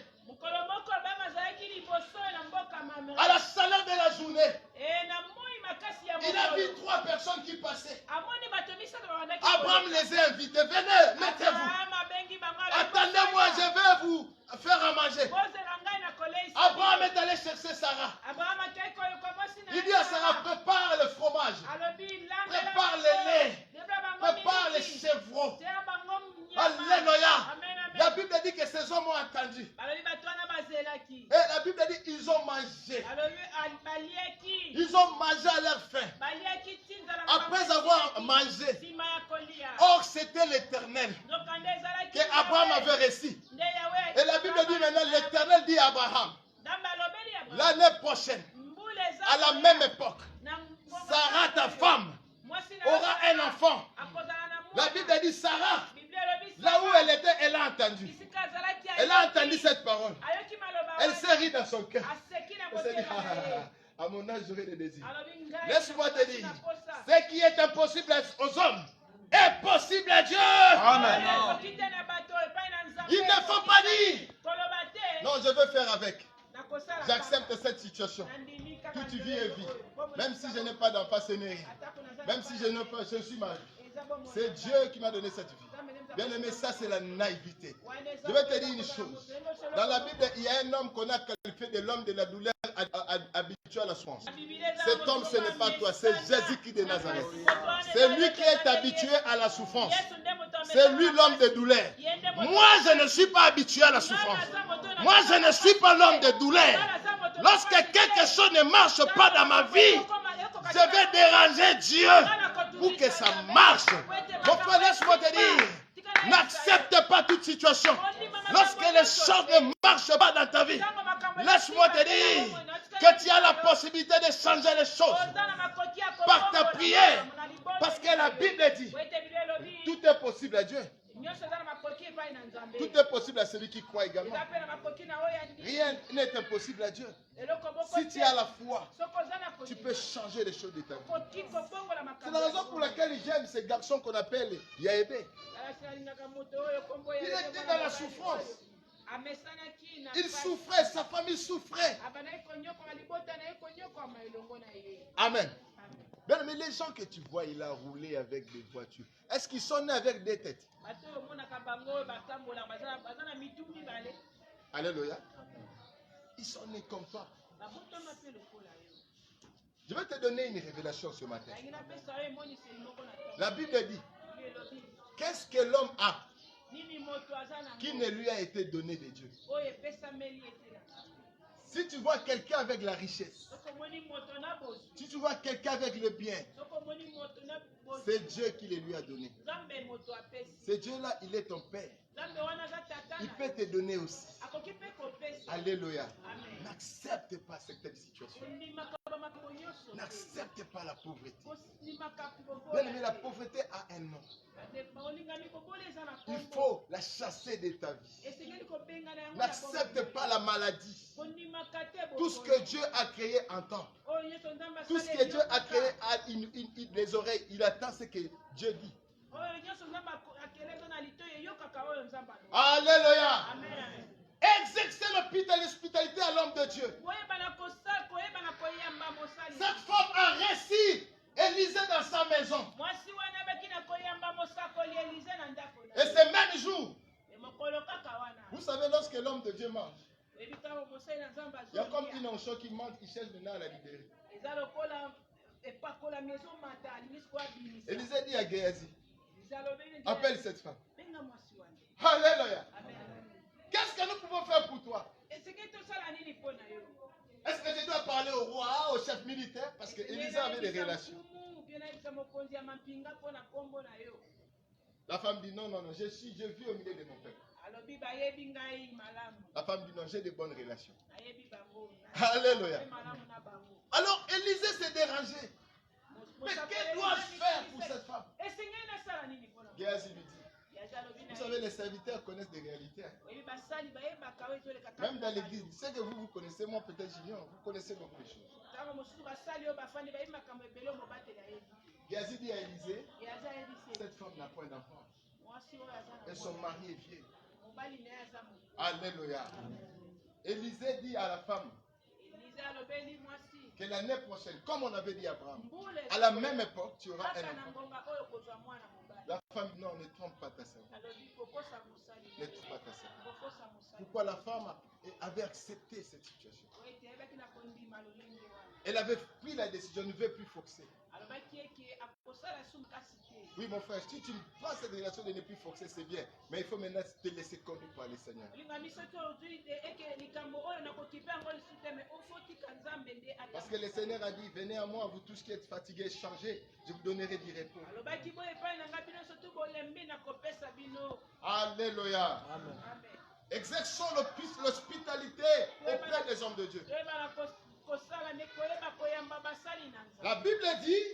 À la chaleur de la journée, il a vu 3 personnes qui passaient. Abraham les a invités. Venez, mettez-vous. Attendez-moi, je vais vous faire à manger. Abraham est allé chercher Sarah. Il dit à Sarah, prépare le fromage, prépare le lait, prépare les chevrons. Alléluia. La Bible dit que ces hommes ont entendu. Et la Bible dit qu'ils ont mangé. Ils ont mangé à leur faim. Après avoir mangé. Or, c'était l'Éternel que Abraham avait reçu. Et la Bible dit maintenant, l'Éternel dit à Abraham, l'année prochaine, à la même époque, Sarah, ta femme, aura un enfant. La Bible dit Sarah, là où elle était, elle a entendu. Elle a entendu cette parole. Elle s'est rie dans son cœur. Elle s'est dit, à mon âge, j'aurai des désirs. Laisse-moi te dire, ce qui est impossible aux hommes est possible à Dieu. Amen. Il ne faut pas dire, non, je veux faire avec. J'accepte cette situation. Que tu vis et vis. Même si je n'ai pas d'enfant, ce n'est rien. Même si je suis marié. C'est Dieu qui m'a donné cette vie. Bien aimé, ça c'est la naïveté. Je vais te dire une chose. Dans la Bible, il y a un homme qu'on a qualifié de l'homme de la douleur habitué à la souffrance. Cet homme, ce n'est pas toi, c'est Jésus-Christ de Nazareth. C'est lui qui est habitué à la souffrance. C'est lui l'homme de douleur. Moi, je ne suis pas habitué à la souffrance. Moi, je ne suis pas l'homme de douleur. Lorsque quelque chose ne marche pas dans ma vie, je vais déranger Dieu pour que ça marche. Mon frère, laisse-moi te dire, n'accepte pas toute situation. Lorsque les choses ne marchent pas dans ta vie, laisse-moi te dire que tu as la possibilité de changer les choses par ta prière. Parce que la Bible dit, tout est possible à Dieu. Tout est possible à celui qui croit également. Rien n'est impossible à Dieu. Si tu as la foi, tu peux changer les choses de ta vie. C'est la raison pour laquelle j'aime ces garçons qu'on appelle Yaébé. Il était dans la souffrance. Il souffrait, sa famille souffrait. Amen. Mais les gens que tu vois, il a roulé avec des voitures. Est-ce qu'ils sont nés avec des têtes? Alléluia. Ils sont nés comme toi. Je vais te donner une révélation ce matin. La Bible dit, qu'est-ce que l'homme a qui ne lui a été donné de Dieu? Si tu vois quelqu'un avec la richesse, si tu vois quelqu'un avec le bien, c'est Dieu qui le lui a donné. Ce Dieu-là, il est ton Père. Il peut te donner aussi. Alléluia. N'accepte pas cette situation. N'accepte pas la pauvreté. Mais la pauvreté a un nom. Il faut la chasser de ta vie. N'accepte pas la maladie. Tout ce que Dieu a créé entend. Tout ce que Dieu a créé a des oreilles. Il attend ce que Dieu dit. Alléluia. Exercer l'hospitalité à l'homme de Dieu. Cette femme a réussi Élisée dans sa maison. Et ce même jour, vous savez, lorsque l'homme de Dieu mange, il y a comme une onction qui monte, qui cherche maintenant à la libérer. Élisée dit à Géasi, appelle cette femme. Alléluia. Qu'est-ce que nous pouvons faire pour toi? Est-ce que je dois parler au roi, au chef militaire? Parce que Élisée avait des relations. La femme dit non, non, non, je vis au milieu de mon peuple. La femme dit non, j'ai de bonnes relations. Alléluia. Alors Élisée s'est dérangé. Mais que dois-je faire pour cette femme? Géasi lui dit, vous savez, les serviteurs connaissent des réalités. Même dans l'église, ce que vous connaissez, moi peut-être j'ignore, vous connaissez beaucoup de choses. Géasi dit à Élisée, cette femme n'a point d'enfant. Et son mari est vieux. Alléluia. Élisée dit à la femme que l'année prochaine, comme on avait dit à Abraham, à la même époque, tu auras un enfant. La femme dit non, ne trompe pas ta sœur. Ne trompe pas ta sœur. Pourquoi la femme avait accepté cette situation? Elle avait pris la décision, ne veut plus forcer. Oui, mon frère, si tu prends cette relation de ne plus forcer, c'est bien. Mais il faut maintenant te laisser conduire par le Seigneur. Parce que le Seigneur a dit, venez à moi, vous tous qui êtes fatigués, changés, je vous donnerai du repos. Alléluia. Amen. Exerçons l'hospitalité auprès des hommes de Dieu. La Bible dit,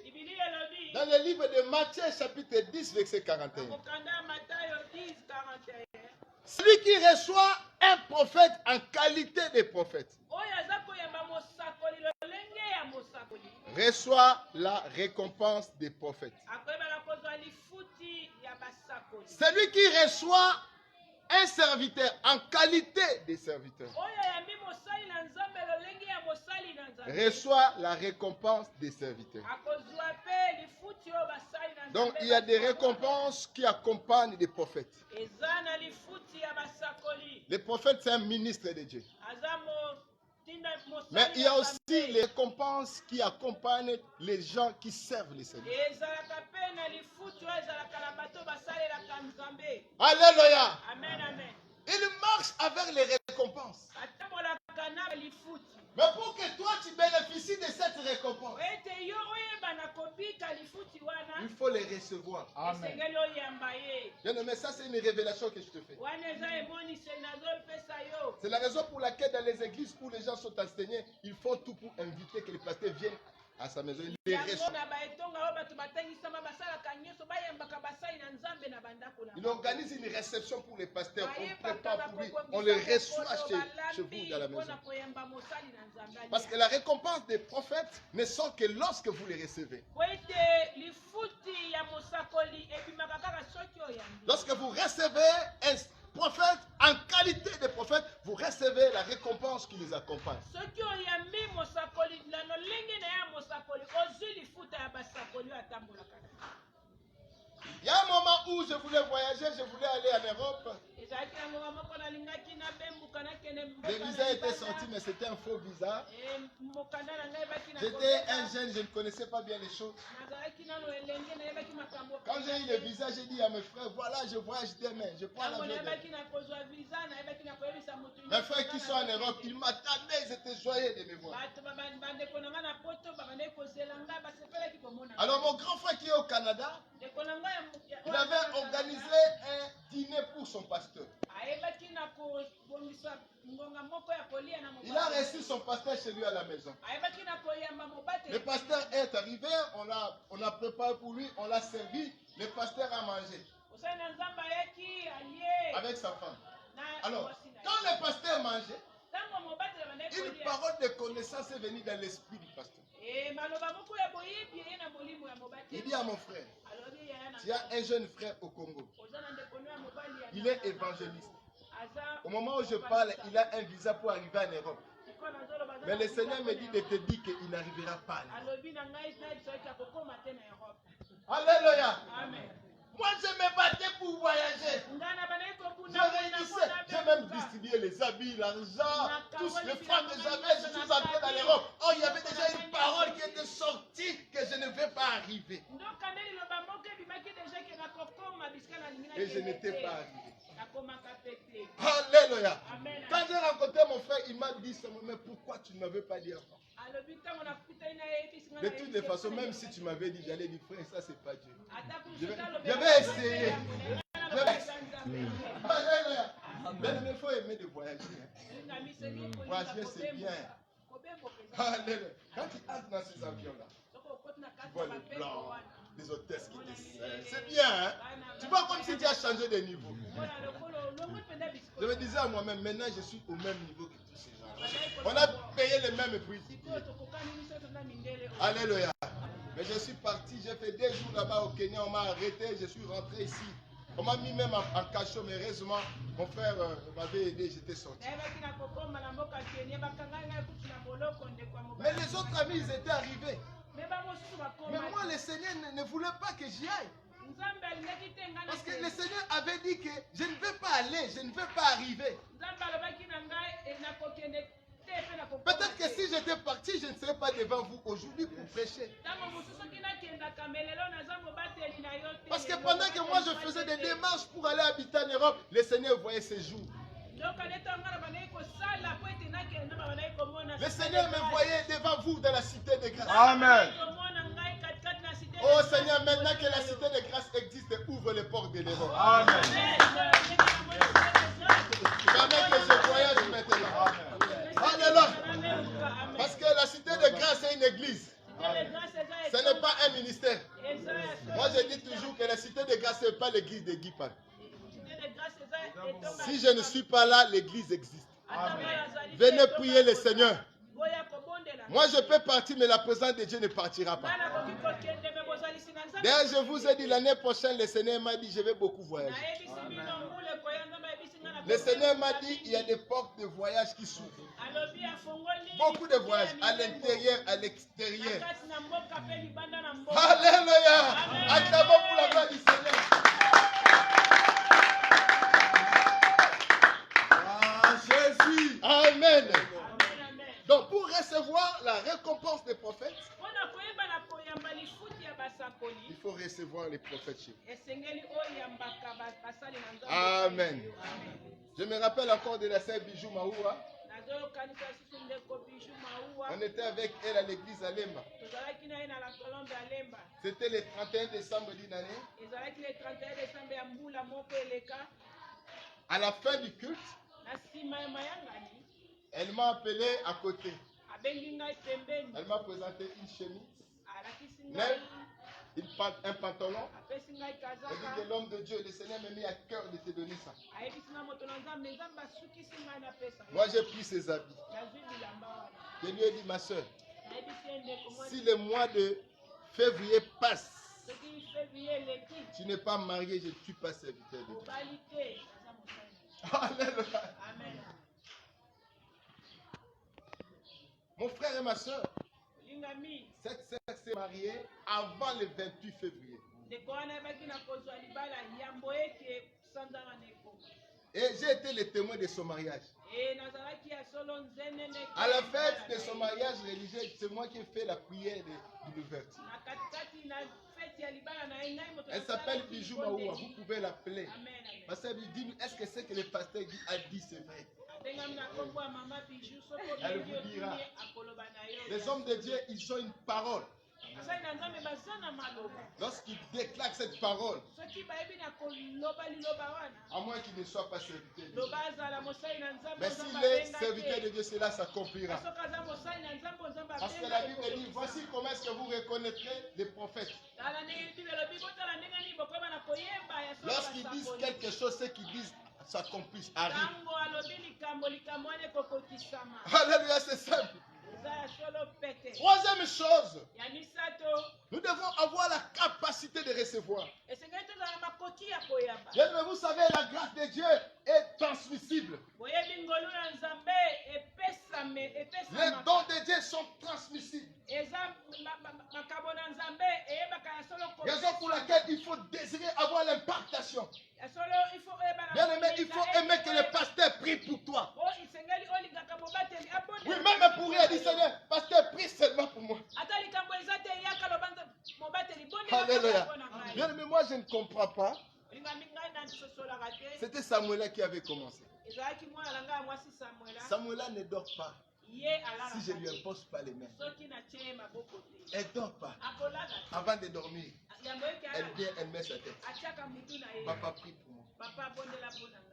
dans le livre de Matthieu, chapitre 10, verset 41, celui qui reçoit un prophète en qualité de prophète reçoit la récompense des prophètes. Celui qui reçoit un serviteur en qualité de serviteur reçoit la récompense des serviteurs. Donc il y a des récompenses qui accompagnent les prophètes. Les prophètes, c'est un ministre de Dieu. Mais il y a aussi les récompenses qui accompagnent les gens qui servent le Seigneur. Alléluia. Il marche avec les récompenses. Mais pour que toi tu bénéficies de cette récompense, il faut les recevoir. Amen. Bien-aimé, ça c'est une révélation que je te fais. C'est la raison pour laquelle dans les églises où les gens sont enseignés, ils font tout pour inviter que les pasteurs viennent à sa maison. Il organise une réception pour les pasteurs. On prépare pour lui. On les reçoit chez vous dans la maison. Parce que la récompense des prophètes ne sont que lorsque vous les recevez. Lorsque vous recevez un prophète en qualité de prophète, vous recevez la récompense qui les accompagne. Il y a un moment où je voulais voyager, je voulais aller en Europe. Le visa était sorti, mais c'était un faux visa. J'étais un jeune, je ne connaissais pas bien les choses. Quand j'ai eu le visa, j'ai dit à mes frères, voilà, je voyage demain, je prends l'avion demain. Mes frères qui sont en Europe, ils m'attendaient, ils étaient joyeux de me voir. Alors mon grand frère qui est au Canada, il avait organisé un dîner pour son pasteur. Il a reçu son pasteur chez lui à la maison. Le pasteur est arrivé, on a préparé pour lui, on l'a servi, le pasteur a mangé avec sa femme. Alors, quand le pasteur mangeait, une parole de connaissance est venue dans l'esprit du pasteur. Il dit à mon frère, Tu as un jeune frère au Congo. Il est évangéliste. Au moment où je parle, il a un visa pour arriver en Europe. Mais le Seigneur me dit de te dire qu'il n'arrivera pas. Alléluia. Moi, je me battais pour voyager. Je réunissais. J'ai même distribué les habits, l'argent, tous les francs que j'avais. Je suis entré dans l'Europe. Oh, il y avait déjà une parole qui était sortie que je ne vais pas arriver. Et je n'étais pas arrivé. Alléluia. Quand j'ai rencontré mon frère, il m'a dit, mais pourquoi tu ne m'avais pas dit avant? De toutes les façons, même si tu m'avais dit, j'allais dire, frère, ça c'est pas Dieu. Je vais essayer. Alléluia. Mais il faut aimer de voyager. Voyager, c'est bien. Alléluia. Quand tu entres dans ces avions-là, tu vois les blancs, les hôtesses qui descendent. C'est bien, hein? Tu vois comme si tu as changé de niveau. Je me disais à moi-même, maintenant je suis au même niveau que tous ces gens. On a payé les mêmes prix. Alléluia. Mais je suis parti, j'ai fait 2 jours là-bas au Kenya, on m'a arrêté, je suis rentré ici. On m'a mis même en cachot, mais heureusement, mon frère m'avait aidé, j'étais sorti. Mais les autres amis, ils étaient arrivés. Mais moi, le Seigneur ne voulait pas que j'y aille. Parce que le Seigneur avait dit que je ne vais pas aller, je ne vais pas arriver. Peut-être que si j'étais parti, je ne serais pas devant vous aujourd'hui pour prêcher. Parce que pendant que moi je faisais des démarches pour aller habiter en Europe, le Seigneur voyait ses jours. Le Seigneur me voyait devant vous dans la cité de grâce. Amen. Oh Seigneur, maintenant que la cité de grâce existe, ouvre les portes de l'Europe. Amen. Permets que je voyage maintenant. Alléluia. Parce que la cité de grâce est une église. Ce n'est pas un ministère. Moi je dis toujours que la cité de grâce n'est pas l'église de Guy Park. Si je ne suis pas là, l'église existe. Venez prier le Seigneur. Moi je peux partir, mais la présence de Dieu ne partira pas. D'ailleurs, je vous ai dit l'année prochaine, le Seigneur m'a dit je vais beaucoup voyager. Le Seigneur m'a dit il y a des portes de voyage qui s'ouvrent. Beaucoup de voyages à l'intérieur, à l'extérieur. Alléluia. Acclamons pour la gloire du Seigneur. Ah, Jésus. Amen. Donc pour recevoir la récompense des prophètes, il faut recevoir les prophètes chez vous. Amen. Je me rappelle encore de la sœur Bijou Maoua. On était avec elle à l'église à Lemba. C'était le 31 décembre d'une année. À la fin du culte, elle m'a appelé à côté. Elle m'a présenté une chemise, neuve, un pantalon. Elle dit que l'homme de Dieu, le Seigneur m'a mis à cœur de te donner ça. Moi j'ai pris ses habits. Je lui ai dit, ma soeur, si le mois de février passe, tu n'es pas marié, je ne suis pas serviteur de Dieu. Alléluia. Mon frère et ma soeur, cette sœur s'est mariée avant le 28 février. Et j'ai été le témoin de son mariage. À la fête de son mariage religieux, c'est moi qui ai fait la prière de l'ouverture. Elle s'appelle Bijou Maoua, vous pouvez l'appeler. Parce qu'elle dit, dis-nous, est-ce que c'est que le pasteur a dit c'est vrai? Elle vous dira. Les hommes de Dieu, ils ont une parole. Lorsqu'ils déclarent cette parole, à moins qu'il ne soit pas serviteur de Dieu. Mais s'il est serviteur de Dieu, cela s'accomplira. Parce que la Bible dit, voici comment est-ce que vous reconnaîtrez les prophètes. Lorsqu'ils disent quelque chose, ce qu'ils disent s'accomplissent, arrive. Alléluia, c'est simple. Troisième chose, nous devons avoir la capacité de recevoir. Bien, mais vous savez, la grâce de Dieu est transmissible. Les dons de Dieu sont transmissibles. Raison pour laquelle il faut désirer avoir l'impartation. Bien aimé, il faut aimer que le pasteur prie pour toi. Oui, même pour lui, il dit Seigneur, pasteur, prie seulement pour moi. Alléluia. Bien aimé, moi je ne comprends pas. C'était Samuel qui avait commencé. Samuel ne dort pas. Si je ne lui impose pas les mains. Elle ne dort pas. Avant de dormir, elle vient, elle met sa tête. Papa, prie pour moi.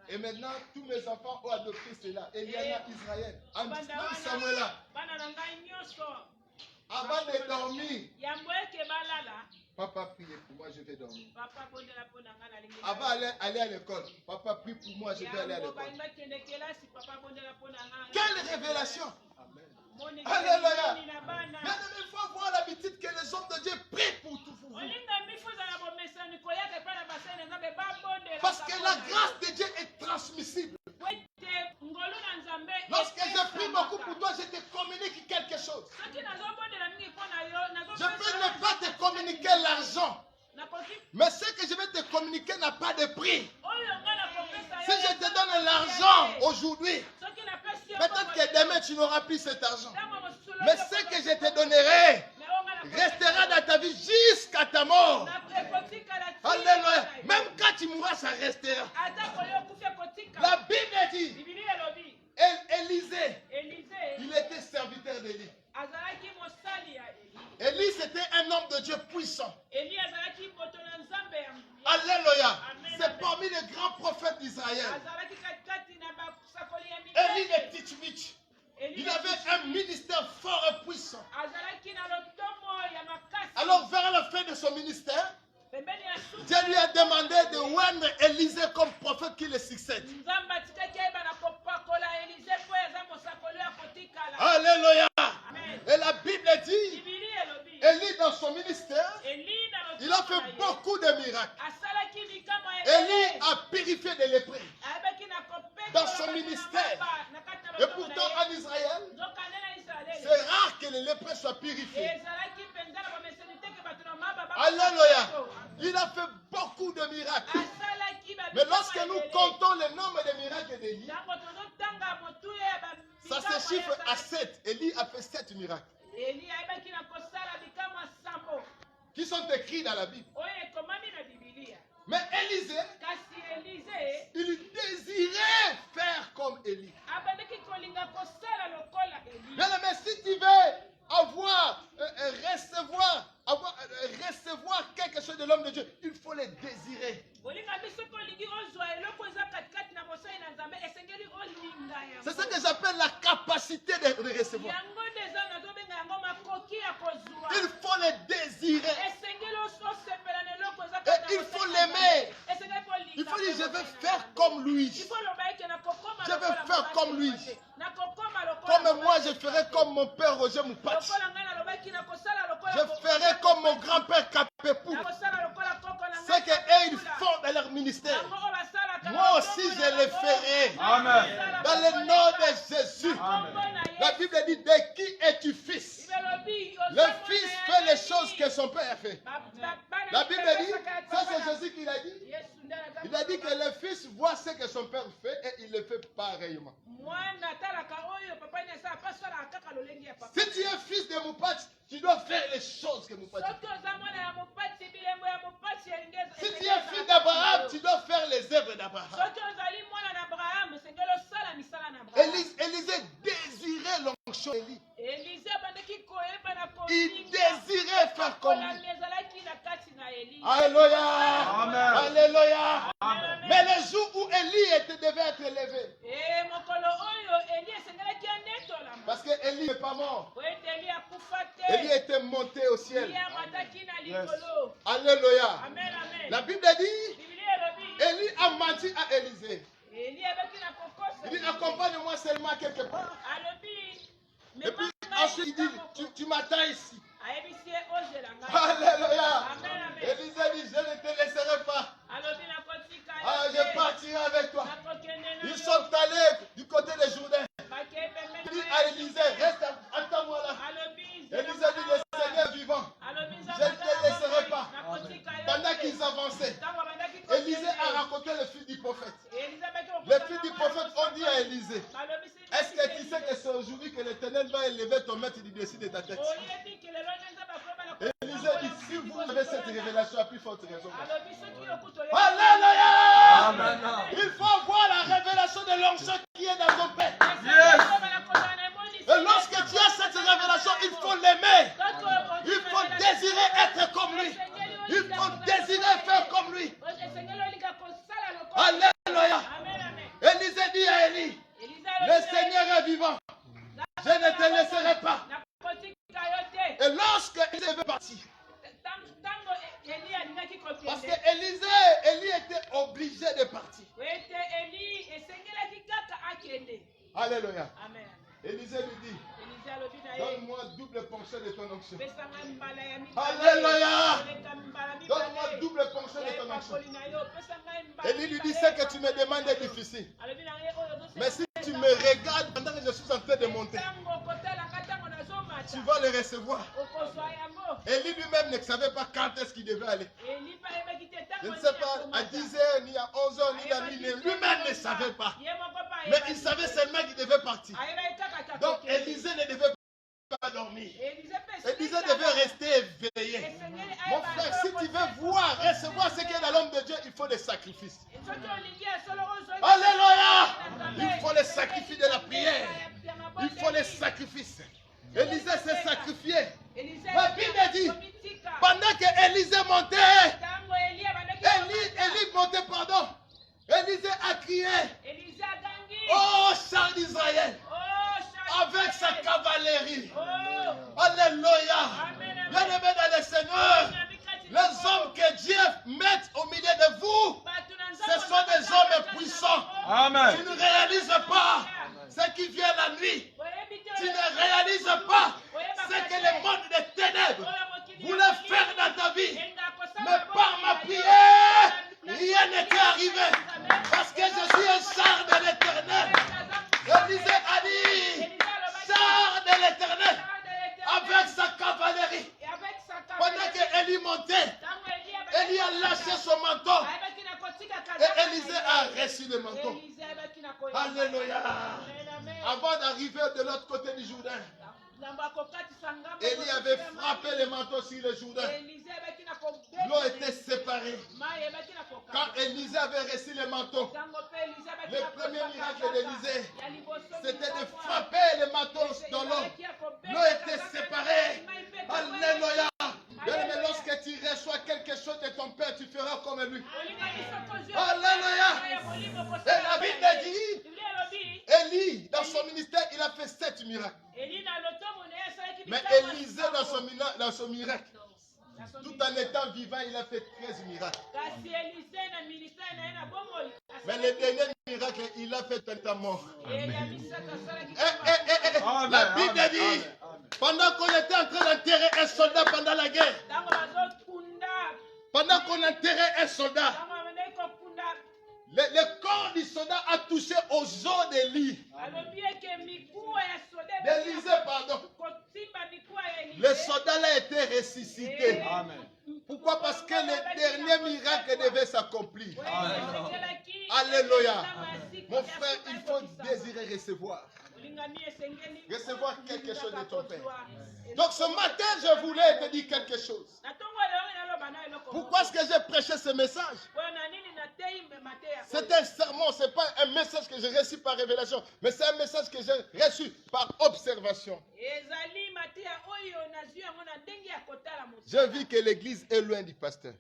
Et maintenant, tous mes enfants ont adopté cela. Eliana, Israël, même Samuel. Avant de dormir, papa, priez pour moi, je vais dormir. Avant d'aller à l'école, papa, prie pour moi, je vais aller à l'école. Quelle révélation! Alléluia! Mais il faut avoir l'habitude que les hommes de Dieu prient pour tout vous. Parce que la grâce de Dieu est transmissible. Lorsque je prie beaucoup pour toi, je te communique quelque chose. Je peux ne pas te communiquer l'argent. Mais ce que je vais te communiquer n'a pas de prix. Si je te donne l'argent aujourd'hui, peut-être que demain tu n'auras plus cet argent. Mais ce que je te donnerai restera dans ta vie jusqu'à ta mort. Alléluia. Même quand tu mourras, ça restera. La Bible dit, Élisée, il était serviteur d'Élie. Élie, c'était un homme de Dieu puissant. Alléluia. C'est parmi les grands prophètes d'Israël. Élie le Tishbitch. Il avait un ministère fort et puissant. Alors, vers la fin de son ministère, Dieu lui a demandé de oindre Élisée comme prophète qui le succède. Alléluia. Et la Bible dit, Élie dans son ministère, il a fait beaucoup de miracles. Élie a purifié des lépreux dans son ministère. Et pourtant en Israël, c'est rare que les lépreux soient purifiés. Alléluia. Il a fait beaucoup de miracles. Mais lorsque nous comptons le nombre de miracles d'Élie, ça se chiffre à 7. Élie a fait 7 miracles. Qui sont écrits dans la Bible. Mais Élisée, il désirait faire comme Élie. Mais si tu veux recevoir quelque chose de l'homme de Dieu, il faut le désirer. C'est ce que j'appelle la capacité de recevoir. Il faut le désirer. Et il faut l'aimer. Il faut dire, je veux faire comme lui. Je veux faire comme lui. Comme moi, je ferai comme mon père Roger Moupati. Je ferai comme mon grand-père Kapepou. Ce qu'eux ils font dans leur ministère, moi aussi je le ferai. Amen. Dans le nom de Jésus. Amen. La Bible dit, de qui es-tu fils? Le fils fait les choses que son père a fait. La Bible dit, ça c'est Jésus qui l'a dit. Il a dit que le fils voit ce que son père fait et il le fait pareillement. Si tu es fils de Moupati, tu dois faire les choses que Moupati fait. Si tu es fils d'Abraham, tu dois faire les œuvres d'Abraham. Élisée désirait l'onction d'Élie. Il désirait faire comme lui. Alléluia. Amen. Alléluia. Amen. Mais le jour où Élie devait être élevé, parce que Élie n'est pas mort, Élie était monté au ciel. Yes. Alléluia. Amen, amen. La Bible dit, Élie a menti à Élisée. Il dit, accompagne-moi seulement quelque part. Et puis ensuite il dit, tu m'attends ici. Alléluia. Élisée dit, je ne te laisserai pas. je partirai avec toi. Ils sont allés du côté de Jourdain. Il dit à Élisée, reste, attends-moi là. Élisée dit, le Seigneur vivant, je ne te laisserai pas. Pendant qu'ils avançaient, Élisée a raconté le fils du prophète. Le fils du prophète ont dit à Élisée, est-ce que tu sais que c'est aujourd'hui que l'Éternel va élever ton maître du dessus de ta tête? Élisée dit, si vous avez cette révélation à plus forte raison. Alléluia! Il faut voir la révélation de l'onction qui est dans ton père. Et lorsque tu as cette révélation, il faut l'aimer. Il faut désirer être comme lui. Il faut désirer faire comme lui. Alléluia. Élisée dit à Élie, le Seigneur est vivant. Je ne te laisserai pas. Et lorsque Élisée veut partir, parce que Élie était obligé de partir. Alléluia. Élisée lui dit, donne-moi double ponction de ton onction. Alléluia. Donne-moi double ponction de ton onction. Élie lui dit, ce que tu me demandes est difficile. Mais si tu me regardes pendant que je suis en train de monter, tu vas le recevoir. Élie lui-même ne savait pas quand est-ce qu'il devait aller. Je ne sais pas, à 10h, ni à 11h, ni à minuit. Lui-même ne savait pas. Mais il savait seulement qu'il devait partir. Donc Élisée ne devait pas dormir. Élisée devait rester éveillé. Mon frère, si tu veux voir, recevoir ce qu'il y a dans l'homme de Dieu, il faut des sacrifices. Alléluia! Il faut les sacrifices de la prière. Il faut les sacrifices. Élisée s'est sacrifié. La Bible dit, pendant que Élisée montait, Élie montait, pardon. Élisée a crié, oh char d'Israël, avec sa cavalerie. Alléluia. Bien-aimés dans le Seigneur, les hommes que Dieu met au milieu de vous, ce sont des hommes puissants. Amen. Tu ne réalises pas ce qui vient la nuit. Tu ne réalises pas ce que le monde des ténèbres voulait faire dans ta vie. Mais par ma prière, rien n'était arrivé. Parce que je suis un char de l'Éternel. Élisée a dit, char de l'Éternel, avec sa cavalerie. Pendant qu'Élie montait, Élie a lâché son manteau. Et Élisée a reçu le manteau. Alléluia. Avant d'arriver de l'autre côté du Jourdain, Élie avait frappé le manteau sur le Jourdain. L'eau était séparée. Quand Élisée avait reçu le manteau, le premier miracle d'Élisée, c'était de frapper le manteau dans l'eau. L'eau était séparée. Alléluia. Mais lorsque tu reçois quelque chose de ton Père, tu feras comme lui. Alléluia. Et la Bible dit, Élie, dans son ministère, il a fait 7 miracles. Mais Élisée, dans son miracle, tout en étant vivant, il a fait 13 miracles. Mais le dernier miracle, il a fait en étant mort. La Bible dit, pendant qu'on était en train d'enterrer un soldat pendant la guerre, pendant qu'on enterrait un soldat, le corps du soldat a touché aux os d'Élie. D'Élisée, pardon. Le soldat a été ressuscité. Amen. Pourquoi? Parce que le dernier miracle devait s'accomplir. Alléluia. Mon frère, il faut désirer recevoir. Recevoir quelque chose de ton Père. Donc ce matin, je voulais te dire quelque chose. Pourquoi est-ce que j'ai prêché ce message? C'est un sermon, ce n'est pas un message que j'ai reçu par révélation, mais c'est un message que j'ai reçu par observation. Je vis que l'église est loin du pasteur.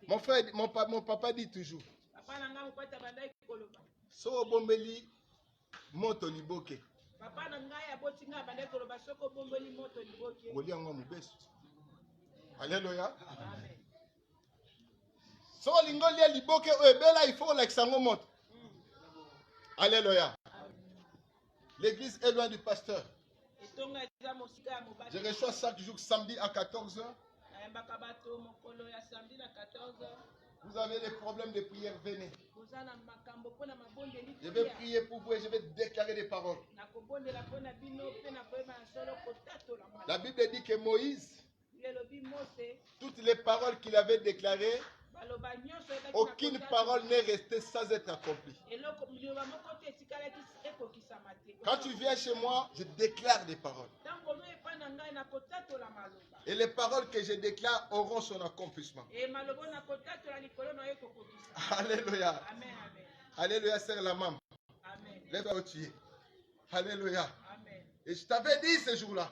Mon frère, mon papa dit toujours, so bombeli moto liboke. Alléluia. So lingolia liboke oebela, il faut l'exango monte. Alléluia. L'église est loin du pasteur. Je reçois chaque jour samedi à 14h. Vous avez des problèmes de prière, venez. Je vais prier pour vous et je vais déclarer des paroles. La Bible dit que Moïse, toutes les paroles qu'il avait déclarées, aucune parole n'est restée sans être accomplie. Quand tu viens chez moi, je déclare des paroles. Et les paroles que je déclare auront son accomplissement. Alléluia. Alléluia, serre la main. Lève-toi où tu es. Alléluia. Et je t'avais dit ce jour-là,